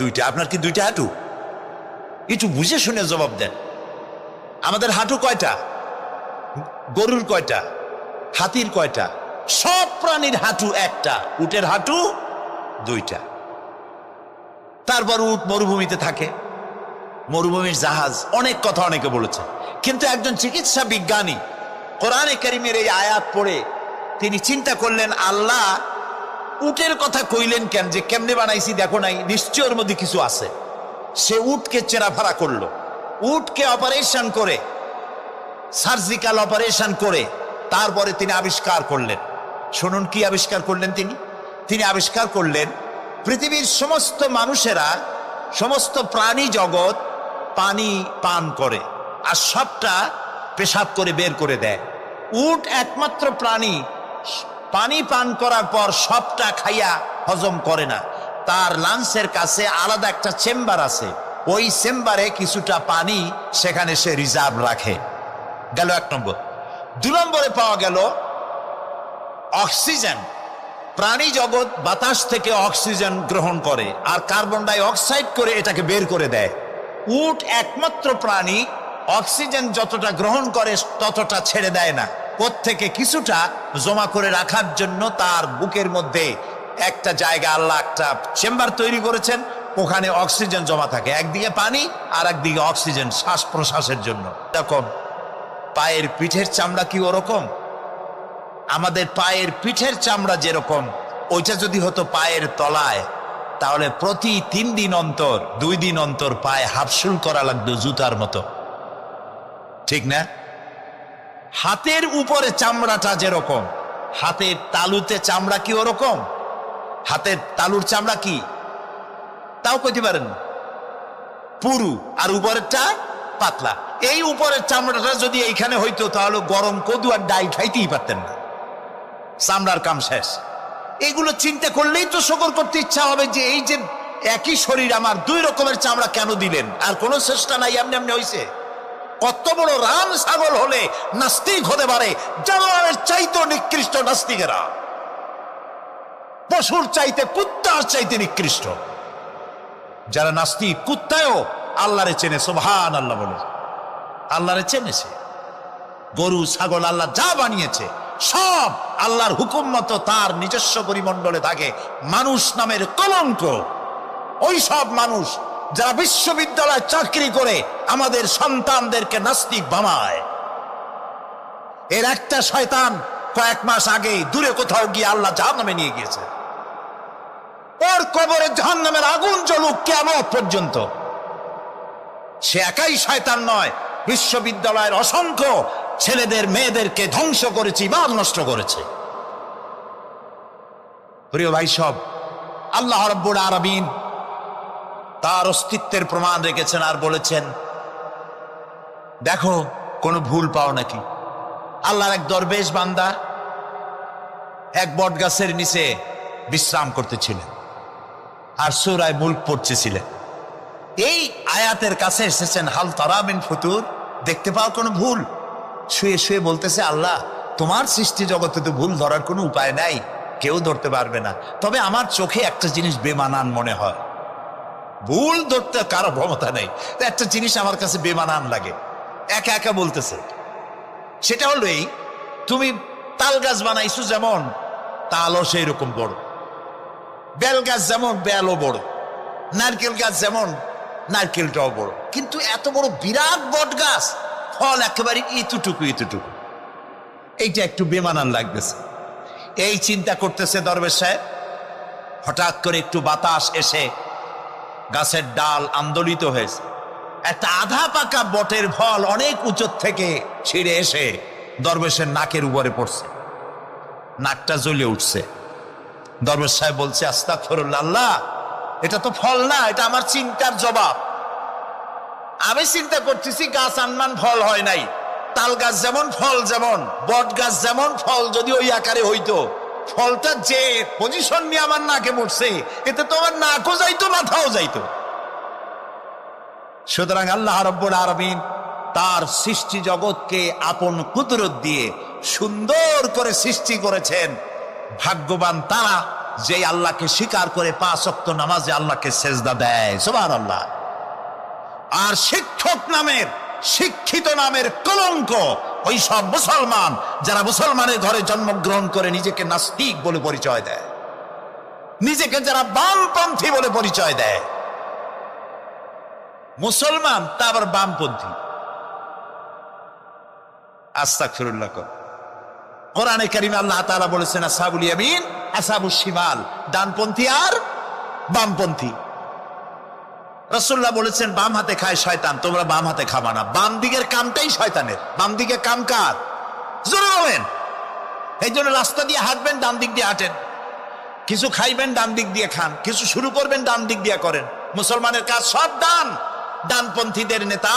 দুইটা। আপনার কি দুইটা হাঁটু? একটু বুঝে শুনে জবাব দেন। আমাদের হাঁটু কয়টা? গরুর কয়টা? হাতির কয়টা? সব প্রাণীর হাঁটু একটা, উটের হাঁটু দুইটা। তারপর উট মরুভূমিতে থাকে, মরুভূমির জাহাজ, অনেক কথা অনেকে বলেছে। কিন্তু একজন চিকিৎসা বিজ্ঞানী কোরআনে কারীমের এই আয়াত পড়ে তিনি চিন্তা করলেন, আল্লাহ উটের কথা কইলেন কেন? যে কেমনে বানাইছি দেখো নাই, নিশ্চয় ওর মধ্যে কিছু আছে। সে উটকে চেরাফারা করলো, উটকে অপারেশন করে, সার্জিক্যাল অপারেশন করে তারপরে তিনি আবিষ্কার করলেন। শুনুন কি আবিষ্কার করলেন তিনি আবিষ্কার করলেন, পৃথিবীর সমস্ত মানুষেরা, সমস্ত প্রাণী জগৎ পানি পান করে আর সবটা পেশাব করে বের করে দেয়। উট একমাত্র প্রাণী পানি পান করার পর সবটা খাইয়া হজম করে না। তার লাংসের কাছে আলাদা একটা চেম্বার আছে, ওই চেম্বারে কিছুটা পানি সেখানে সে রিজার্ভ রাখে। গেল এক নম্বর। 2 নম্বরে পাওয়া গেল অক্সিজেন। প্রাণী জগৎ বাতাস থেকে অক্সিজেন গ্রহণ করে আর কার্বন ডাই অক্সাইড করে এটাকে বের করে দেয়। উট একমাত্র প্রাণী অক্সিজেন যতটা গ্রহণ করে ততটা ছেড়ে দেয় না, ওর থেকে কিছুটা জমা করে রাখার জন্য তার বুকের মধ্যে একটা জায়গা আল্লাহ একটা চেম্বার তৈরি করেছেন, ওখানে অক্সিজেন জমা থাকে। একদিকে পানি আর একদিকে অক্সিজেন শ্বাস প্রশ্বাসের জন্য। এরকম পায়ের পিঠের চামড়া কি ওরকম? আমাদের পায়ের পিঠের চামড়া যেরকম, ওইটা যদি হতো পায়ের তলায়, তাহলে প্রতি 3 দিন অন্তর 2 দিন অন্তর পায়ে হাফসুল করা লাগতো জুতার মতো, ঠিক না? হাতের উপরে চামড়াটা যেরকম, হাতের তালুতে চামড়া কি ওরকম? হাতের তালুর চামড়া কি তাও কইতে পারেন না, পুরু, আর উপরেরটা পাতলা। এই উপরের চামড়াটা যদি এইখানে হইতো তাহলে গরম কদু আর ডাই খাইতেই পারতেন না, চামড়ার কাম শেষ। এইগুলো চিন্তা করলেই তো শকর করতে ইচ্ছা হবে যে এই যে একই শরীর আমার 2 রকমের চামড়া কেন দিলেন? আর কোনো চেষ্টা নাই, এমনি এমনি হইছে। কত বড় রাম ছাগল হলে নাস্তিক হতে পারে, জানোয়ারের চাইতে নিকৃষ্ট নাস্তিকেরা, পশুর চাইতে কুত্তার চাইতে নিকৃষ্ট। যারা নাস্তিক কুত্তায়ও আল্লাহরে চেনে, সুবহানাল্লাহ বলে, আল্লাহরে চেনেছে। গরু ছাগল আল্লাহ যা বানিয়েছে সব আল্লাহর হুকুম মতো তার নিজস্ব পরিমণ্ডলে থাকে। মানুষ নামের কলঙ্ক ওই সব মানুষ যারা বিশ্ববিদ্যালয়ে চাকরি করে আমাদের সন্তানদেরকে নাস্তিক বানায়। এর একটা শয়তান কয়েক মাস আগে দূরে কোথাও গিয়ে আল্লাহ জাহান্নামে নিয়ে গিয়েছে। ওর কবরে জাহান্নামের আগুন জ্বলুক কিয়ামত পর্যন্ত। সে একাই শয়তান নয়, বিশ্ববিদ্যালয়ের অসংখ্য ছেলেদের মেয়েদেরকে ধ্বংস করেছে, ইমান নষ্ট করেছে। প্রিয় ভাই সব, আল্লাহ রাব্বুল আলামিন তার অস্তিত্বের প্রমাণ রেখেছেন আর বলেছেন, দেখো কোনো ভুল পাও নাকি। আল্লাহর এক দরবেশ বান্দা এক বট গাছের নিচে বিশ্রাম করতেছিলেন আর সূরা মুলক পড়তেছিলেন। এই আয়াতের কাছে এসেছেন, হাল তারা মিন ফুতুর, দেখতে পাও কোনো ভুল? শুয়ে শুয়ে বলতেছে, আল্লাহ তোমার সৃষ্টি জগতে তো ভুল ধরার কোনো উপায় নাই, কেউ ধরতে পারবে না, তবে আমার চোখে একটা জিনিস বেমানান মনে হয়। ভুল ধরতে কারো ক্ষমতা নেই, একটা জিনিস আমার কাছে বেমানান লাগে। একা একা বলতেছে, সেটা হলো এই, তুমি তাল গাছ বানাইছো যেমন তালও সেই রকম বড়, বেল গাছ যেমন বেলও বড়, নারকেল গাছ যেমন নারকেলটাও বড়, কিন্তু এত বড় বিরাট বট গাছ ফল একেবারে ইতুটুকু ইতুটুকু, এইটা একটু বেমানান লাগতেছে। এই চিন্তা করতেছে দরবেশ সাহেব, হঠাৎ করে একটু বাতাস এসে গাছের ডাল আন্দোলিত হয়েছে, একটা আধা পাকা বটের ফল অনেক উঁচু থেকে ছিঁড়ে এসে দরবেশের নাকের উপরে পড়ছে, নাকটা জ্বলে উঠছে। দরবেশ সাহেব বলছে, আস্তাগফিরুল্লাহ, আল্লাহ এটা তো ফল না, এটা আমার চিন্তার জবাব। আমি চিন্তা করতেছি গাছ আনমান ফল হয় নাই, তাল গাছ যেমন ফল যেমন, বট গাছ যেমন ফল যদি ওই আকারে হইতো, ফলটা যে পজিশন নিয়ে আমার নাকে পড়ছে এতে তো আমার নাকও যাইতো মাথাও যাইতো। সুতরাং আল্লাহ রাব্বুল আলামিন তার সৃষ্টি জগৎকে আপন কুদরত দিয়ে সুন্দর করে সৃষ্টি করেছেন। ভাগ্যবান তারা যে আল্লাহকে স্বীকার করে 5 ওয়াক্ত নামাজে আল্লাহকে সেজদা দেয়, সুবহানাল্লাহ। আর শিক্ষক নামের, শিক্ষিত নামের কলঙ্ক ওই সব মুসলমান যারা মুসলমানের ঘরে জন্মগ্রহণ করে নিজেকে নাস্তিক বলে পরিচয় দেয়, নিজেকে যারা বামপন্থী বলে পরিচয় দেয়। মুসলমান তা আবার বামপন্থী, আস্তাগফিরুল্লাহ। কোরআনে কারিমে আল্লাহ তাআলা বলেছেন, আসহাবুল ইয়ামিন আসহাবুশ শিমাল, ডানপন্থী আর বামপন্থী। রাসূলুল্লাহ বলেছেন, বাম হাতে খায় শয়তান, তোমরা বাম হাতে খাবা না। বাম দিকের কামটাই শয়তানের, বাম দিকে কাম কার? জোরে বলেন। এই জন্য রাস্তা দিয়ে হাঁটবেন, ডান দিক দিয়ে হাঁটেন, কিছু খাইবেন ডান দিক দিয়ে খান, কিছু শুরু করবেন ডান দিক দিয়ে করেন। মুসলমানের কাজ সব ডান। ডানপন্থীদের নেতা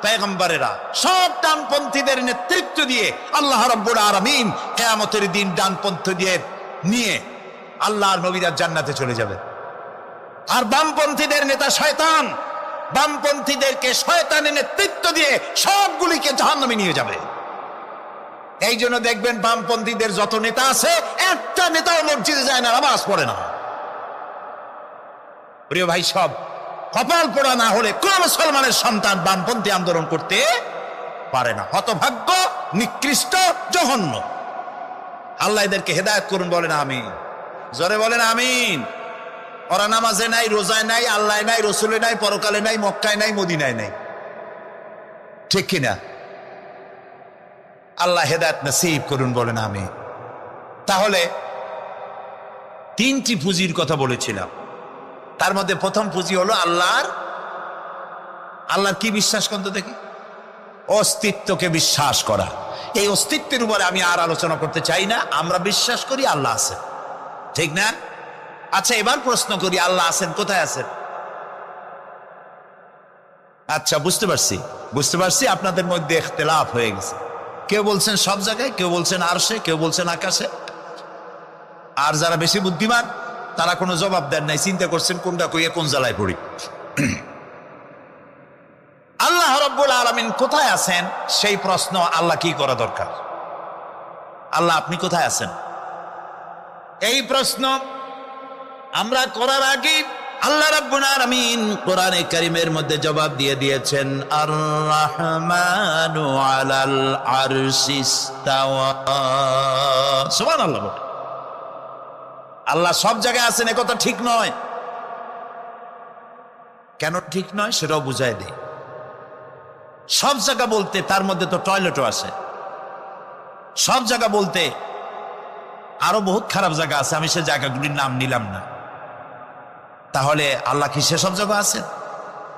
পয়গম্বরেরা সব ডানপন্থীদের নেতৃত্ব দিয়ে আল্লাহ রাব্বুল আলামিন কিয়ামতের দিন ডানপন্থী দিয়ে নিয়ে আল্লাহর নবীরা জান্নাতে চলে যাবে। আর বামপন্থীদের নেতা শয়তান, বামপন্থীদেরকে শয়তানের নেতৃত্ব দিয়ে সবগুলিকে জাহান্নামে নিয়ে যাবে। এই জন্য দেখবেন বামপন্থীদের যত নেতা আছে, একটা নেতাও মসজিদে যায় না, নামাজ পড়ে না। প্রিয় ভাই সব, কপাল পোড়া না হলে কোন মুসলমানের সন্তান বামপন্থী আন্দোলন করতে পারে না। হতভাগ্য, নিকৃষ্ট, জঘন্য। আল্লাহ এদেরকে হেদায়েত করুন, বলেন আমিন। জোরে বলেন আমিন। ওরা নামাজে নাই, রোজায় নাই, আল্লাহ নাই, রসুলে নাই, পরকালে নাই, মক্কায় নাই, মদিনায় নাই, ঠিক কিনা? আল্লাহ হেদায়েত নসিব করুন, বলেন আমিন। তাহলে 3টি পুঁজির কথা বলেছিলাম। তার মধ্যে প্রথম পুঁজি হলো আল্লাহর কি বিশ্বাস করতে দেখি? অস্তিত্বকে বিশ্বাস করা। এই অস্তিত্বের উপরে আমি আর আলোচনা করতে চাই না। আমরা বিশ্বাস করি আল্লাহ আছেন, ঠিক না? আচ্ছা, এবার প্রশ্ন করি, আল্লাহ আছেন, কোথায় আছেন? আচ্ছা, বুঝতে পারছি আপনাদের মধ্যে ইখতিলাফ হয়ে গেছে। কেউ বলছেন সব জায়গায়, কেউ বলছেন আরশে, কেউ বলছেন আকাশে। আর যারা বেশি বুদ্ধিমান তারা কোনো জবাব দেন নাই, চিন্তা করছেন কোনটা কইয়ে কোন জ্বালায় পড়ি। আল্লাহ রাব্বুল আলামিন কোথায় আছেন সেই প্রশ্ন আল্লাহ কি করা দরকার? আল্লাহ আপনি কোথায় আছেন এই প্রশ্ন আমরা করার আগে আল্লাহ রাব্বুল আলামিন কোরআনে কারীমের মধ্যে জবাব দিয়ে দিয়েছেন, আর রাহমানু আলাল আরশিস ইসতাওয়া। সুবহানাল্লাহ। আল্লাহ সব জায়গায় আছেন এ কথা ঠিক নয়। কেন ঠিক নয় সেটাও বুঝাই দেই। সব জায়গা বলতে তার মধ্যে তো টয়লেটও আছে। সব জায়গা বলতে আরো বহুত খারাপ জায়গা আছে, আমি সে জায়গাগুলির নাম নিলাম না। তাহলে আল্লাহ কি সেসব জায়গা আছেন?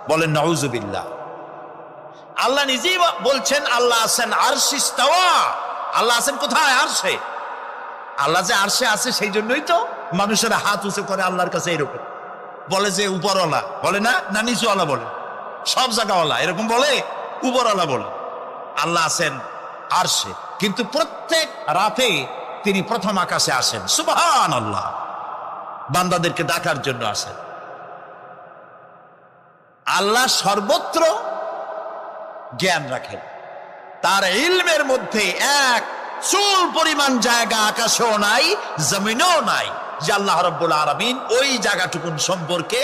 বলেন নাউজুবিল্লাহ। আল্লাহ নিজেই বলছেন আল্লাহ আছেন আরশে ইসতাওয়া। আল্লাহ আছেন কোথায়? আরশে। আল্লাহ যে আরশে আছে সেই জন্যই তো মানুষেরা হাত উঁচু করে আল্লাহর কাছে, এরকম বলে যে উপরওয়ালা বলে না, না নিচুওয়ালা বলে, সব জায়গাওয়ালা এরকম বলে, উপরওয়ালা বলে। আল্লাহ আছেন আরশে, কিন্তু প্রত্যেক রাতে তিনি প্রথম আকাশে আসেন। সুবহানাল্লাহ। বান্দাদেরকে ডাকার জন্য আসেন। আল্লাহ সর্বত্র জ্ঞান রাখেন। তার ইলমের মধ্যে এক চুল পরিমাণ জায়গা আকাশেও নাই, জমিনেও নাই যে আল্লাহ রাব্বুল আলামিন ওই জায়গাটুকুন সম্পর্কে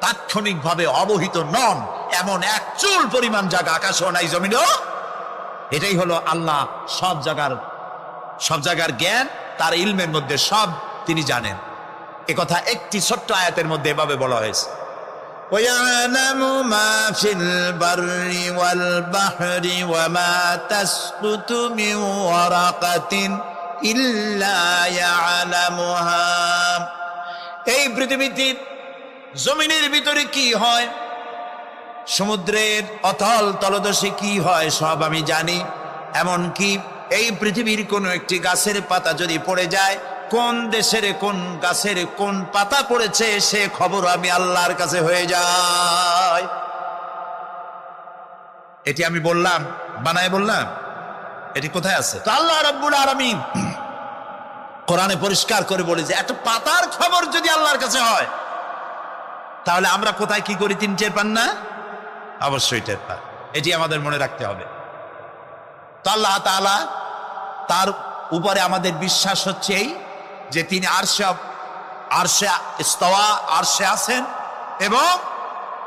তাৎক্ষণিকভাবে অবহিত নন। এমন এক চুল পরিমাণ জায়গা আকাশেও নাই, জমিনেও। এটাই হলো আল্লাহ সব জায়গার জ্ঞান, তার ইলমের মধ্যে সব তিনি জানেন। এ কথা একটি ছোট্ট আয়াতের মধ্যে এভাবে বলা হয়েছে, وَيَعْلَمُ مَا فِي الْبَرِّ وَالْبَحْرِ وَمَا تَسْقُطُ مِنْ وَرَقَةٍ إِلَّا يَعْلَمُهَا। এই পৃথিবীতে জমিনের ভিতরে কি হয়, সমুদ্রের অতল তলদেশে কি হয়, সব আমি জানি। এমনকি এই পৃথিবীর কোন একটি গাছের পাতা যদি পড়ে যায়, কোন দেশের কোন গাছের কোন পাতা পড়েছে সে খবর আমি আল্লাহর কাছে হয়ে যায়। এটি আমি বললাম, বানায় বললাম? এটি কোথায় আছে? তো আল্লাহ রাব্বুল আলামিন কোরআনে পরিষ্কার করে বলে যে একটা পাতার খবর যদি আল্লাহর কাছে হয়, তাহলে আমরা কোথায় কি করি তিনি টের পান না? অবশ্যই টের পান। এটি আমাদের মনে রাখতে হবে। তো আল্লাহ তাআলা, তার উপরে আমাদের বিশ্বাস হচ্ছে এই যে তিনি আরশে ইস্তাওয়া, আরশে আছেন, এবং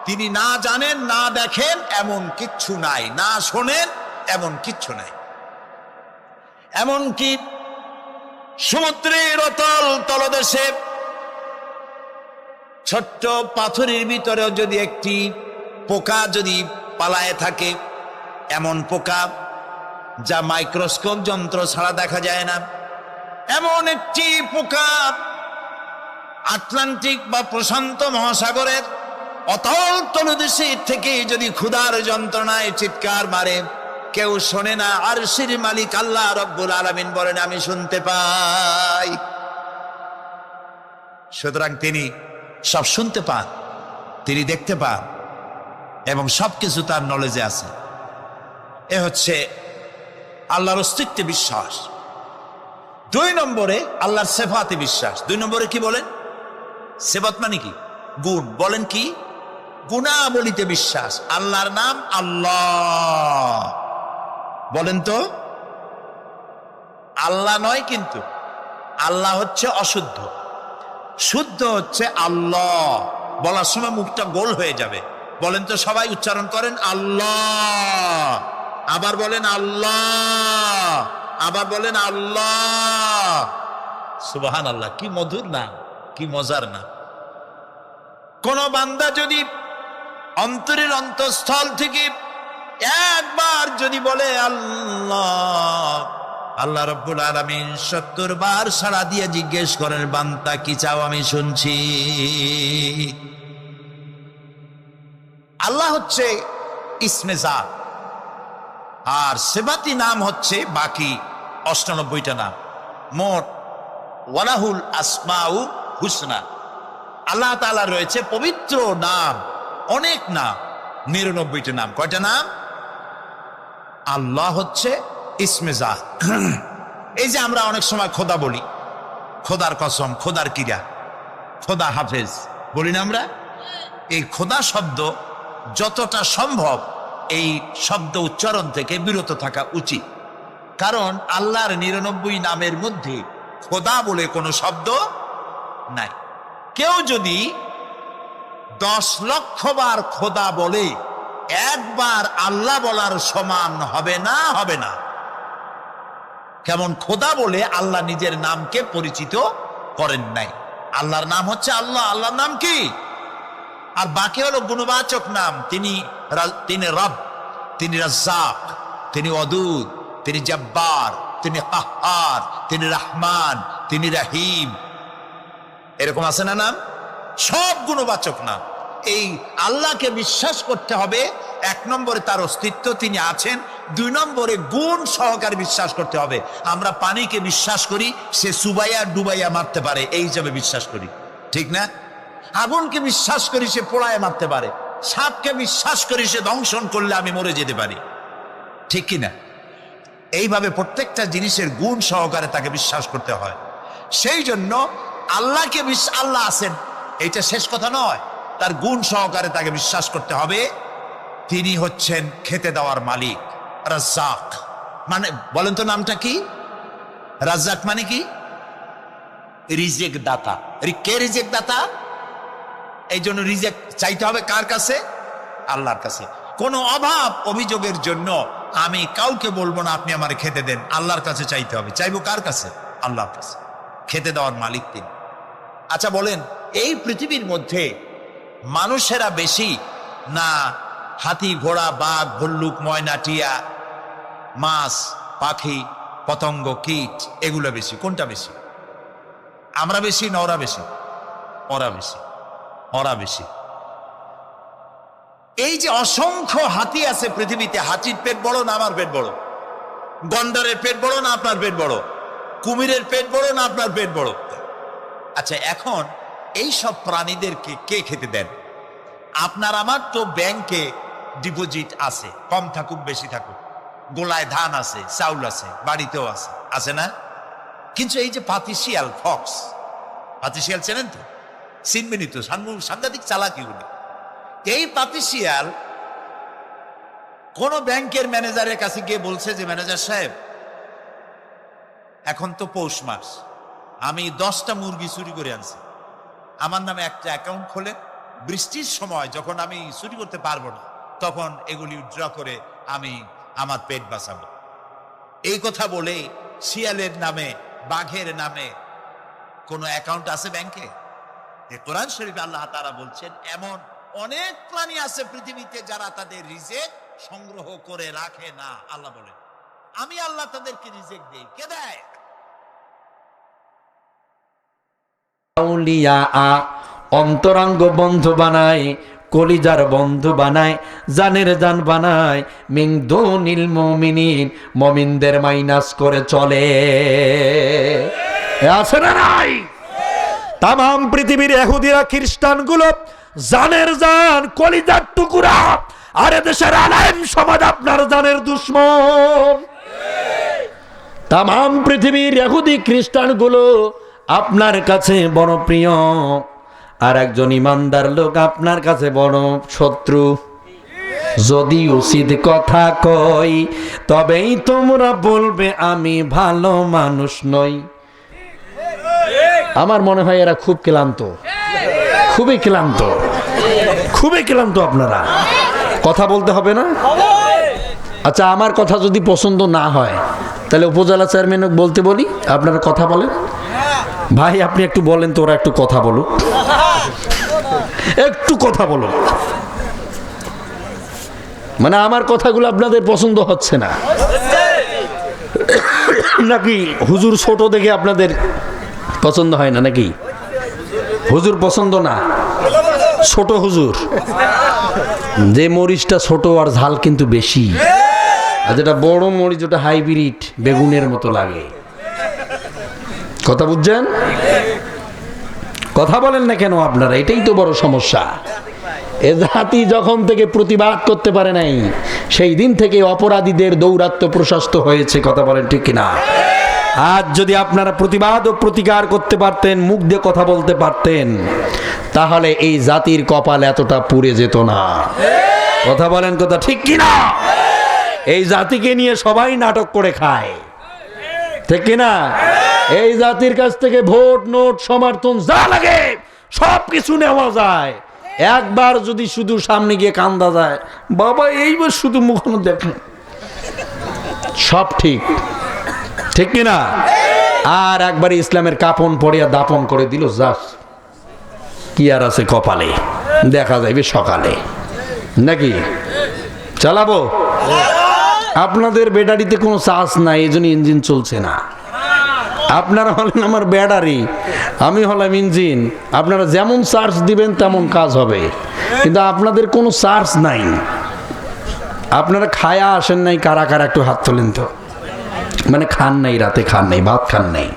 তিনি না জানেন না দেখেন এমন কিচ্ছু নাই, না শোনেন এমন কিচ্ছু নাই। এমনকি সমুদ্রের অতল তলদেশে ছোট্ট পাথরের ভিতরেও যদি একটি পোকা যদি পালায়ে থাকে, এমন পোকা যা মাইক্রোস্কোপ যন্ত্র ছাড়া দেখা যায় না, এমন একটি পোকা আটলান্টিক বা প্রশান্ত মহাসাগরের অতল তলদেশে থেকে যদি ক্ষুধার যন্ত্রণায় চিৎকার মারে, কেউ শোনে না। আরশের মালিক আল্লাহ রাব্বুল আলামিন বলেন আমি শুনতে পাই। সুতরাং তিনি সব শুনতে পান, তিনি দেখতে পান, এবং সবকিছু তার নলেজে আছে। এ হচ্ছে আল্লাহর অস্তিত্বে বিশ্বাস। 2 নম্বরে আল্লাহর সিফাতে বিশ্বাস। 2 নম্বরে কি বলেন? সিফাত মানে কি? গুণ। বলেন কি? গুণাবলীতে বিশ্বাস। আল্লাহর নাম আল্লাহ। বলেন তো, আল্লাহ নয়, কিন্তু আল্লাহ হচ্ছে অশুদ্ধ, শুদ্ধ হচ্ছে আল্লাহ। বলার সময় মুখটা গোল হয়ে যাবে। বলেন তো, সবাই উচ্চারণ করেন আল্লাহ, আবার বলেন আল্লাহ, আবার বলেন আল্লাহ। সুবহানাল্লাহ। কি মধুর নাম, কি মজার নাম। কোন বান্দা যদি অন্তরের অন্তঃস্থল থেকে একবার যদি বলে আল্লাহ, আল্লাহ রাব্বুল আলামিন 70 বার সাড়া দিয়ে জিজ্ঞেস করেন বান্দা কি চাও, আমি শুনছি। আল্লাহ হচ্ছে ইসমে জাত, আর সেবাতি নাম হচ্ছে বাকি 98টা নাম। মোট ওয়ালাহুল আসমাউ হুসনা, আল্লাহ তাআলা রয়েছে পবিত্র নাম, অনেক নাম, 99টা নাম। কয়টা নাম? আল্লাহ হচ্ছে ইসমে জাত। এই যে আমরা অনেক সময় খোদা বলি, খোদার কসম, খোদার কিরা, খোদা হাফেজ বলি না আমরা? এই খোদা শব্দ যতটা সম্ভব এই শব্দ উচ্চারণ থেকে বিরত থাকা উচিত, কারণ আল্লাহর 99 নামের মধ্যে খোদা বলে কোনো শব্দ নাই। কেউ যদি 10 লক্ষ বার খোদা বলে, একবার আল্লাহ বলার সমান হবে না, হবে না। কেমন খোদা বলে আল্লাহ নিজের নামকে পরিচিত করেন নাই। আল্লাহর নাম হচ্ছে আল্লাহ, আল্লাহর নাম কি? আর বাকি হলো গুণবাচক নাম। তিনি রব, তিনি রাজ্জাক, তিনি ওয়াদুদ, তিনি জব্বার, তিনি কাহ্হার, তিনি রহমান, তিনি রহিম, এরকম আছে না নাম? সব গুণবাচক নাম। এই আল্লাহকে বিশ্বাস করতে হবে। 1 নম্বরে তার অস্তিত্ব, তিনি আছেন। 2 নম্বরে গুণ সহকারে বিশ্বাস করতে হবে। আমরা পানিকে বিশ্বাস করি সে চুবাইয়া ডুবাইয়া মারতে পারে, এই হিসাবে বিশ্বাস করি, ঠিক না? আগুনকে বিশ্বাস করি সে পোড়ায় মারতে পারে, সাপকে বিশ্বাস করি সে দংশন করলে আমি মরে যেতে পারি, ঠিক কিনা? এইভাবে প্রত্যেকটা জিনিসের গুণ সহকারে তাকে বিশ্বাস করতে হয়। সেই জন্য আল্লাহকে আল্লাহ আছেন এইটা শেষ কথা নয়, তার গুণ সহকারে তাকে বিশ্বাস করতে হবে। তিনি হচ্ছেন খেতে দেওয়ার মালিক, রাজ্জাক। মানে বলেন তো নামটা কি? রাজ্জাক মানে কি? রিজেক দাতা। কে রিজেক দাতা? এই জন্য রিজেক চাইতে হবে কার কাছে? আল্লাহর কাছে। কোনো অভাব অভিযোগের জন্য আমি কাউকে বলবো না আপনি আমারে খেতে দেন, আল্লাহর কাছে চাইতে হবে। চাইবো কার কাছে? আল্লাহর কাছে। খেতে দেওয়ার মালিক তিনি। আচ্ছা বলেন, এই পৃথিবীর মধ্যে মানুষেরা বেশি না হাতি, ঘোড়া, বাঘ, ভল্লুক, ময়না, টিয়া, মাছ, পাখি, পতঙ্গ, কীট এগুলো বেশি? কোনটা বেশি? আমরা বেশি না ওরা বেশি? ওরা বেশি, ওরা বেশি। এই যে অসংখ্য হাতি আছে পৃথিবীতে, হাতির পেট বড় না আমার পেট বড়? গন্ডারের পেট বড় না আপনার পেট বড়? কুমিরের পেট বড় না আপনার পেট বড়? আচ্ছা, এখন এই সব প্রাণীদেরকে কে খেতে দেন? আপনার আমার তো ব্যাংকে ডিপোজিট আছে, কম থাকুক বেশি থাকুক, গোলায় ধান আছে, চাউল আছে, বাড়িতেও আছে, আছে না? কিন্তু এই যে পাতিশিয়াল, ফক্স, পাতিশিয়াল চেনেন তো? চিনবেনই তো, সাংঘাতিক চালাকি উনি। এই পাতিশিয়াল কোন ব্যাংকের ম্যানেজারের কাছে গিয়ে বলছে যে ম্যানেজার সাহেব, এখন তো পৌষ মাস, আমি 10টা মুরগি চুরি করে আনছি, আমার নামে একটা অ্যাকাউন্ট খোলে, বৃষ্টির সময় যখন আমি চুরি করতে পারবো না তখন এগুলি উইথড্র করে আমি আমার পেট বাঁচাবো। এই কথা বলে শিয়ালের নামে, বাঘের নামে কোনো অ্যাকাউন্ট আছে ব্যাংকে? কোরআন শরীফে আল্লাহ তাআলা বলছেন এমন অনেক প্রাণী আছে পৃথিবীতে যারা তাদের রিজেক সংগ্রহ করে রাখে না। আল্লাহ বলেন আমি আল্লাহ তাদেরকে রিজেক দেই। কে দেয়? আউলিয়া অন্তরঙ্গ বন্ধু বানায়, কলিজার বন্ধু বানায়, জানের জান বানায়, মিন দুনিল মুমিনিন, মুমিনদের মাইনাস করে চলে। আছে না নাই? তাম পৃথিবীর ইহুদিরা, খ্রিস্টানগুলো জানের জান, কলিজার টুকুরা, আর দেশের আলেম সমাজ আপনার জানের দুশ্মন। তাম পৃথিবীর ইহুদি খ্রিস্টানগুলো আপনার কাছে বড় প্রিয়, আর একজন ইমানদার লোক আপনার কাছে বড় শত্রু। যদি উচিত কথা কই তবেই তোমরা বলবে আমি ভালো মানুষ নই। আমার মনে হয় এরা খুব ক্লান্ত, খুবই ক্লান্ত, খুবই ক্লান্ত। আপনারা কথা বলতে হবে না? আচ্ছা, আমার কথা যদি পছন্দ না হয় তাহলে উপজেলা চেয়ারম্যান বলতে বলি, আপনারা কথা বলেন। ভাই আপনি একটু বলেন তো, ওরা একটু কথা বলুক, একটু কথা বলুন। মানে আমার কথাগুলো আপনাদের পছন্দ হচ্ছে না নাকি? হুজুর ছোট দেখে আপনাদের পছন্দ হয় না নাকি? হুজুর পছন্দ না? ছোট হুজুর, যে মরিচটা ছোট আর ঝাল কিন্তু বেশি, আর যেটা বড় মরিচ ওটা হাইব্রিড বেগুনের মতো লাগে। কথা বুঝছেন? কথা বলেন না কেন আপনারা? এটাই তো বড় সমস্যা। এ জাতি যখন থেকে প্রতিবাদ করতে পারে নাই, সেই দিন থেকে অপরাধীদের দৌরাত্ম্য প্রশস্ত হয়েছে। কথা বলেন ঠিক কিনা? আজ যদি আপনারা প্রতিবাদ ও প্রতিকার করতে পারতেন, মুখ দিয়ে কথা বলতে পারতেন, তাহলে এই জাতির কপাল এতটা পুড়ে যেত না। কথা বলেন কথা ঠিক কিনা? এই জাতিকে নিয়ে সবাই নাটক করে খায়, ঠিক কিনা? এই জাতির কাছ থেকে ভোট, নোট, সমর্থন যা লাগে সব কিছু নেওয়া যায়। একবার যদি শুধু সামনে গিয়ে কান্দা যায়, বাবা এইবার শুধু মুখনো দেখেন, সব ঠিক, ঠিক কিনা? আর একবার ইসলামের কাপন পরিয়া দাপন করে দিল, যাস কি আর আছে কপালে, দেখা যাইবে সকালে, নাকি? চালাবো? আপনাদের ব্যাটারিতে কোনো চার্জ নাই, এই জন্য ইঞ্জিন চলছে না। আপনারা হলেন আমার ব্যাটারি, আমি হলাম ইঞ্জিন। আপনারা যেমন চার্জ দিবেন তেমন কাজ হবে, কিন্তু আপনাদের কোনো চার্জ নাই। আপনারা খায়া আসেন নাই, কারা কারা একটু হাত তোলেন তো। মানে খান নাই, রাতে খান নাই, ভাত খান নাই,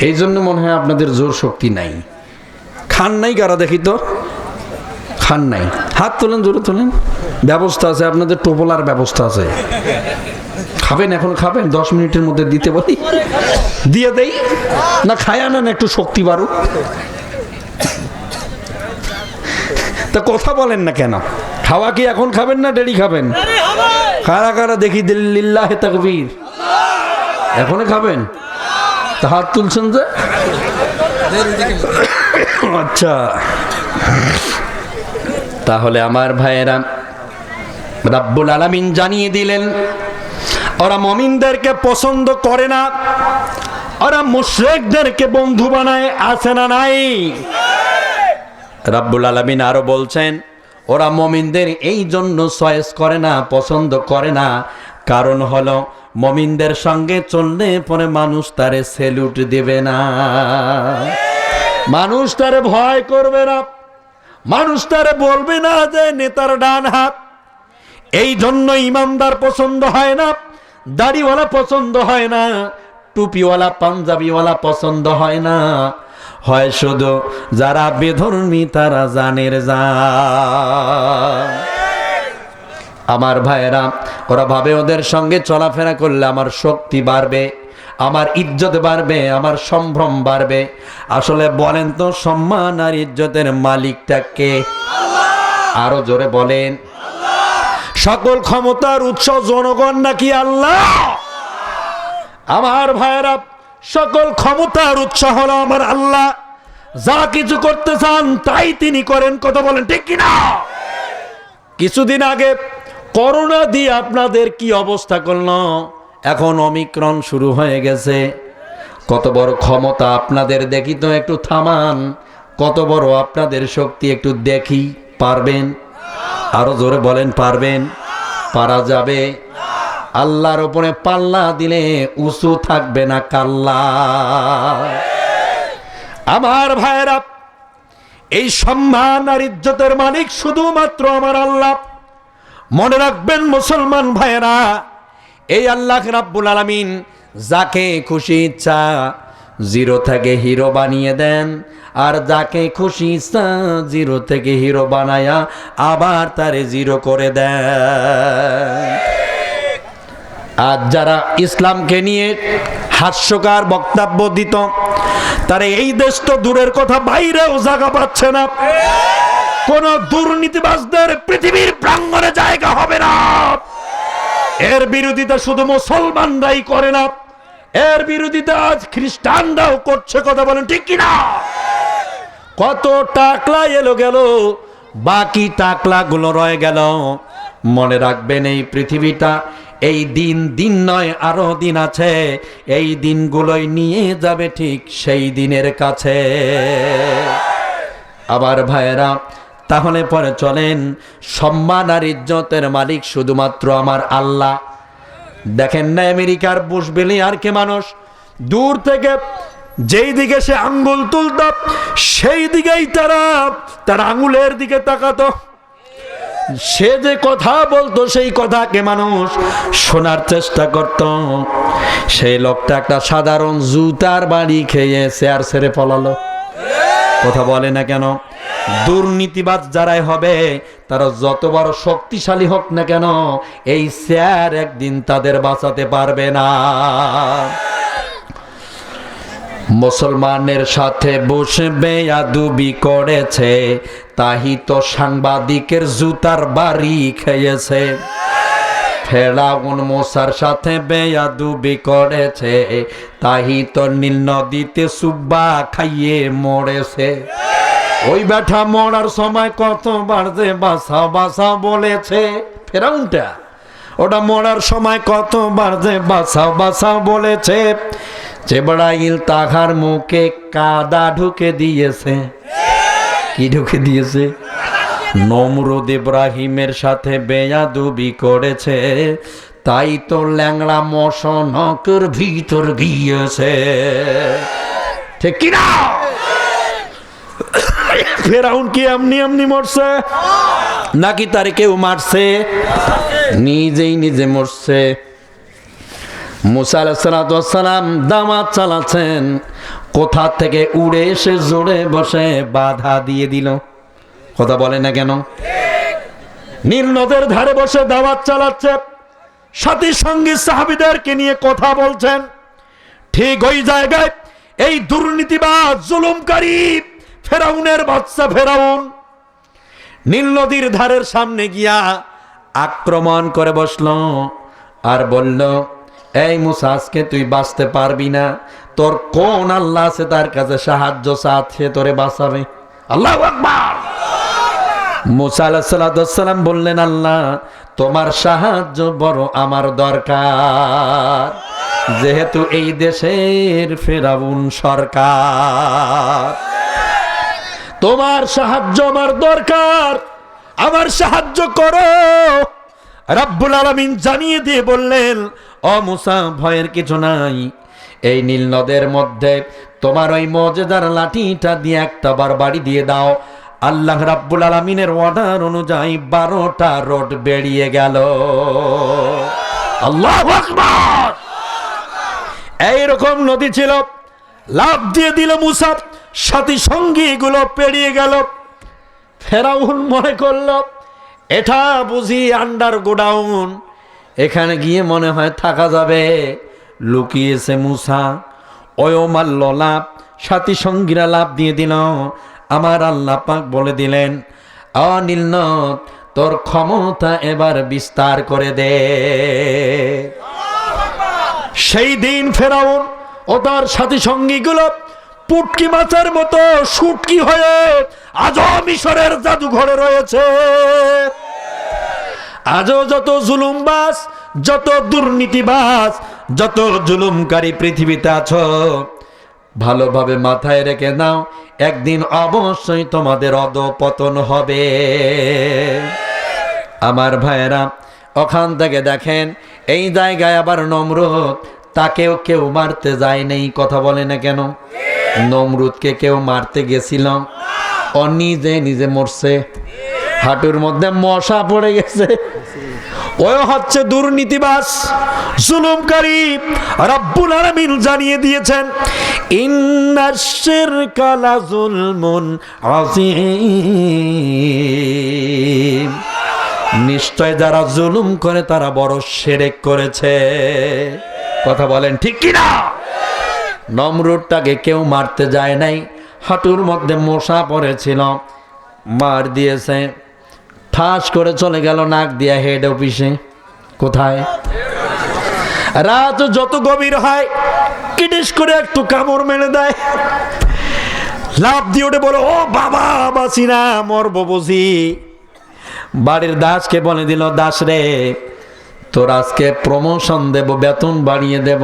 এই জন্য মনে হয় আপনাদের জোর শক্তি নাই। খান নাই কারা দেখি তো? খান নাই, হাত তোলেন, জোরে তোলেন। ব্যবস্থা আছে আপনাদের, টোপলার ব্যবস্থা আছে। খাবেন? এখন খাবেন? 10 মিনিটের মধ্যে দিতে বলি, দিয়ে দেই না? খায়া নেন, একটু শক্তি বাড়ুক। তা কথা বলেন না কেন? খাওয়া কি এখন খাবেন না দেরি খাবেন? কারা কারা দেখি লিল্লাহে তাকবীর, এখনই খাবেন? তা হাত তুলছেন যে? আচ্ছা, তাহলে আমার ভাইয়েরা, রাব্বুল আলামিন জানিয়ে দিলেন ওরা মুমিনদেরকে পছন্দ করে না, ওরা মুশরিকদেরকে বন্ধু বানায়, আছে না নাই? রাব্বুল আলামিন আরো বলছেন ওরা মুমিনদের এই জন্য চয়েস করে না, পছন্দ করে না, কারণ হলো মুমিনদের সঙ্গে চললে পরে মানুষ তারে স্যালুট দেবে না, মানুষ তারে ভয় করবে না, মানুষ তারে বলবে না যে নেতার ডান হাত। এই জন্য ইমানদার পছন্দ হয় না, দাড়িওয়ালা পছন্দ হয় না, টুপিওয়ালা পাঞ্জাবিওয়ালা পছন্দ হয় না, হয় শুধু যারা বেধর্মী তারা জানের জান। আমার ভাইয়েরা, ওরা ভাবে ওদের সঙ্গে চলাফেরা করলে আমার শক্তি বাড়বে, আমার ইজ্জত বাড়বে, আমার সম্ভ্রম বাড়বে। আসলে বলেন তো, সম্মান আর ইজ্জতের মালিকটা কে? আরো জোরে বলেন। সকল ক্ষমতার উৎস জনগণ নাকি আল্লাহ? আমার ভাইয়েরা, সকল ক্ষমতার উৎস হলো আমার আল্লাহ। যা কিছু করতে চান তাই তিনি করেন। কথা বলেন ঠিক কিনা? কিছুদিন আগে করোনা দিয়ে আপনাদের কি অবস্থা করলো, এখন অমিক্রণ শুরু হয়ে গেছে। কত বড় ক্ষমতা আপনাদের, দেখি তো একটু থামান। কত বড় আপনাদের শক্তি একটু দেখি, পারবেন? আরো জোরে বলেন, পারবেন? পারা যাবে? আল্লাহর উপরে পাল্লা দিলে উঁচু থাকবে না কাল্লা। আমার ভাইয়েরা, এই সম্মান আর ইজ্জতের মালিক শুধুমাত্র আমার আল্লাহ। মনে রাখবেন মুসলমান ভাইয়েরা, এই আল্লাহ রাব্বুল আলামিন যাকে খুশি ইচ্ছা জিরো থেকে হিরো বানিয়ে দেন, আর যাকে খুশি ইচ্ছা জিরো থেকে হিরো বানায়া আবার তারে জিরো করে দেন। আজ যারা ইসলামকে নিয়ে হাস্যকর বক্তব্য দিত, তারা এই দেশ তো দূরের কথা, বাইরেও জায়গা পাচ্ছে না। কোন দুর্নীতিবাজদের পৃথিবীর প্রাঙ্গণে জায়গা হবে না। এর বিরোধিতা শুধু মুসলমানরাই করে না, এর বিরোধিতা আজ খ্রিস্টানরাও করছে। কথা বলেন ঠিক কিনা? কত টাকলা এলো গেল, বাকি টাকলা গুলো রয়ে গেল। মনে রাখবেন, এই পৃথিবীটা এই দিন নয়, আরো দিন আছে। এই দিনগুলোই নিয়ে যাবে ঠিক সেই দিনের কাছে। আবার ভাইয়েরা, তাহলে পরে চলেন, সম্মান আর ইজ্জতের মালিক শুধুমাত্র আমার আল্লাহ। দেখেন না আমেরিকার বুশ বিলিয়ারকে মানুষ দূর থেকে যেই দিকে সে আঙ্গুল তুলত সেই দিকেই তার আঙ্গুলের দিকে তাকাতো। সে যে কথা বলতো সেই কথাকে মানুষ শোনার চেষ্টা করত। সেই লোকটা একটা সাধারণ জুতার বাড়ি খেয়ে চেয়ার ছেড়ে পলালো। কথা বলে না কেন? দুর্নীতিবাজ যারাই হবে তারা যত বড় শক্তিশালী হোক না কেন, এই চেয়ার একদিন তাদের বাঁচাতে পারবে না। মুসলমানের সাথে বসে বেয়াদবি করেছে, তাই তো সাংবাদিকের জুতার বাড়ি খেয়েছে। ফেরাউন মুসার সাথে বেয়াদবি করেছে, তাই তো নীল নদীতে সুব্বা খাইয়ে মরেছে। ওই ব্যাটা মরার সময় কতবার যে বাসা বাসা বলেছে, ফেরাউনটা ওটা মরার সময় কতবার যে বাসা বাসা বলেছে। জিবরাইল তাহার মুখে কাদা ঢুকে দিয়েছে। কি ঢুকে দিয়েছে? নমরুদ ইব্রাহিমের সাথে বেয়াদবি করেছে, তাই তো ল্যাংড়া মশনকের ভিতর গিয়েছে। ঠিক কিনা? ফেরাউন কি এমনি এমনি মরছে নাকি তারে কেউ মারছে? নিজেই নিজে মরছে। মুসা আলাইহিস সালাম দামাত চালাচ্ছেন, কোথা থেকে উড়ে এসে জোরে বসে বাধা দিয়ে দিল। কথা বলে না কেন? নীল নদের ধারে বসে দাওয়াত চালাচ্ছে, সাথী সঙ্গী সাহাবীদেরকে নিয়ে কথা বলছেন। ঠিক ওই জায়গায় এই দুর্নীতিবাজ জুলুমকারী ফেরাউনের বাচ্চা ফেরাউন নীল নদীর ধারের সামনে গিয়া আক্রমণ করে বসলো আর বলল, এই মুসা, আজকে তুই বাঁচতে পারবি না। তোর কোন আল্লাহ আছে তার কাছে সাহায্য চাচ্ছে, তোরে বাঁচাবে। আল্লাহু আকবার। মুসা আলাইহিস সালাম বললেন, আল্লাহ তোমার সাহায্য বড় আমার দরকার, যেহেতু এই দেশের ফেরাউন সরকার। তোমার সাহায্য আমার দরকার, আমার সাহায্য করো। রব্বুল আলামিন জানিয়ে দিয়ে বললেন, ও মুসা, ভয়ের কিছু নাই। এই নীল নদের মধ্যে তোমার ওই মুজিজার লাঠিটা দিয়ে একটা বার বাড়ি দিয়ে দাও। আল্লাহ রাব্বুল আলামিনের অর্ডার অনুযায়ী 12টা রোড বেরিয়ে গেল। আল্লাহু আকবার। এইরকম নদী ছিল, লাফ দিয়ে দিল মুসা, সাথী সঙ্গী এগুলো পেরিয়ে গেল। ফেরাউন মনে করল এটা বুঝি আন্ডার গোডাউন, এখানে গিয়ে মনে হয় থাকা যাবে। লুকিয়েছে মুসা, ওয়ো মারল লাভ, সাথী সঙ্গীরা লাভ দিয়ে দিল। আমার আল্লাহ পাক বলে দিলেন, নীল নদ, তোর ক্ষমতা এবার বিস্তার করে দে। সেই দিন ফেরাউন ও তার সাথী সঙ্গীগুলো পুটকি মাছের মতো শুটকি হয়ে আজও মিশরের জাদুঘরে রয়েছে। আজও যত জুলুমবাজ, যত দুর্নীতিবাজ, যত জুলুমকারী পৃথিবীতে আছো, ভালোভাবে মাথায় রেখে নাও, একদিন অবশ্যই তোমাদের অধঃপতন হবে। আমার ভাইয়েরা, ওখান থেকে দেখেন এই জায়গায় আবার নমরুদ, তাকেও কেউ মারতে যায় নাই। কথা বলে না কেন? নমরুদকে কেউ মারতে গেছিল, ও নিজে নিজে মরছে। হাঁটুর মধ্যে মশা পড়ে গেছে। ওই হচ্ছে দুর্নীতিবাজ, জুলুমকারী। রব্বুল আলামিন জানিয়ে দিয়েছেন, ইন্নাশ শিরকা লাযুলমুন আযীম। নিশ্চয় যারা জুলুম করে তারা বড় শিরক করেছে। কথা বলেন ঠিক কিনা? নমরুদটাকে কেউ মারতে যায় নাই, হাঁটুর মধ্যে মশা পড়েছিল, মার দিয়েছে, ঠাস করে চলে গেল নাক দিয়া হেড অফিসে। কোথায়? রাত যত গভীর হয় কিটিস করে একটু কামড় মেরে দেয়, লাভ দিয়ে ওঠে, বলো, ও বাবা, বাঁচি না, মরবো বুঝি। বাড়ির দাসকে বলে দিল, দাস রে, তোর আজকে প্রমোশন দেব, বেতন বাড়িয়ে দেব।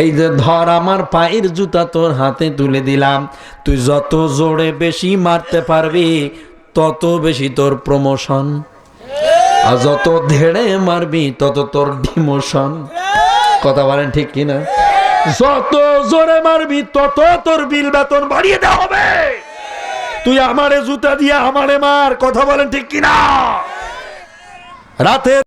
এই যে ধর, আমার পায়ের জুতা তোর হাতে তুলে দিলাম, তুই যত জোরে বেশি মারতে পারবি তত বেশি তোর প্রমোশন, আর যত ধেড়ে মারবি তত তোর ডিমোশন। কথা বলেন ঠিক কিনা? যত জোরে মারবি তত তোর বিল বেতন বাড়িয়ে দেওয়া হবে। তুই আমারে জুতা দিয়ে আমারে মার, কথা বলেন ঠিক কিনা? রাতে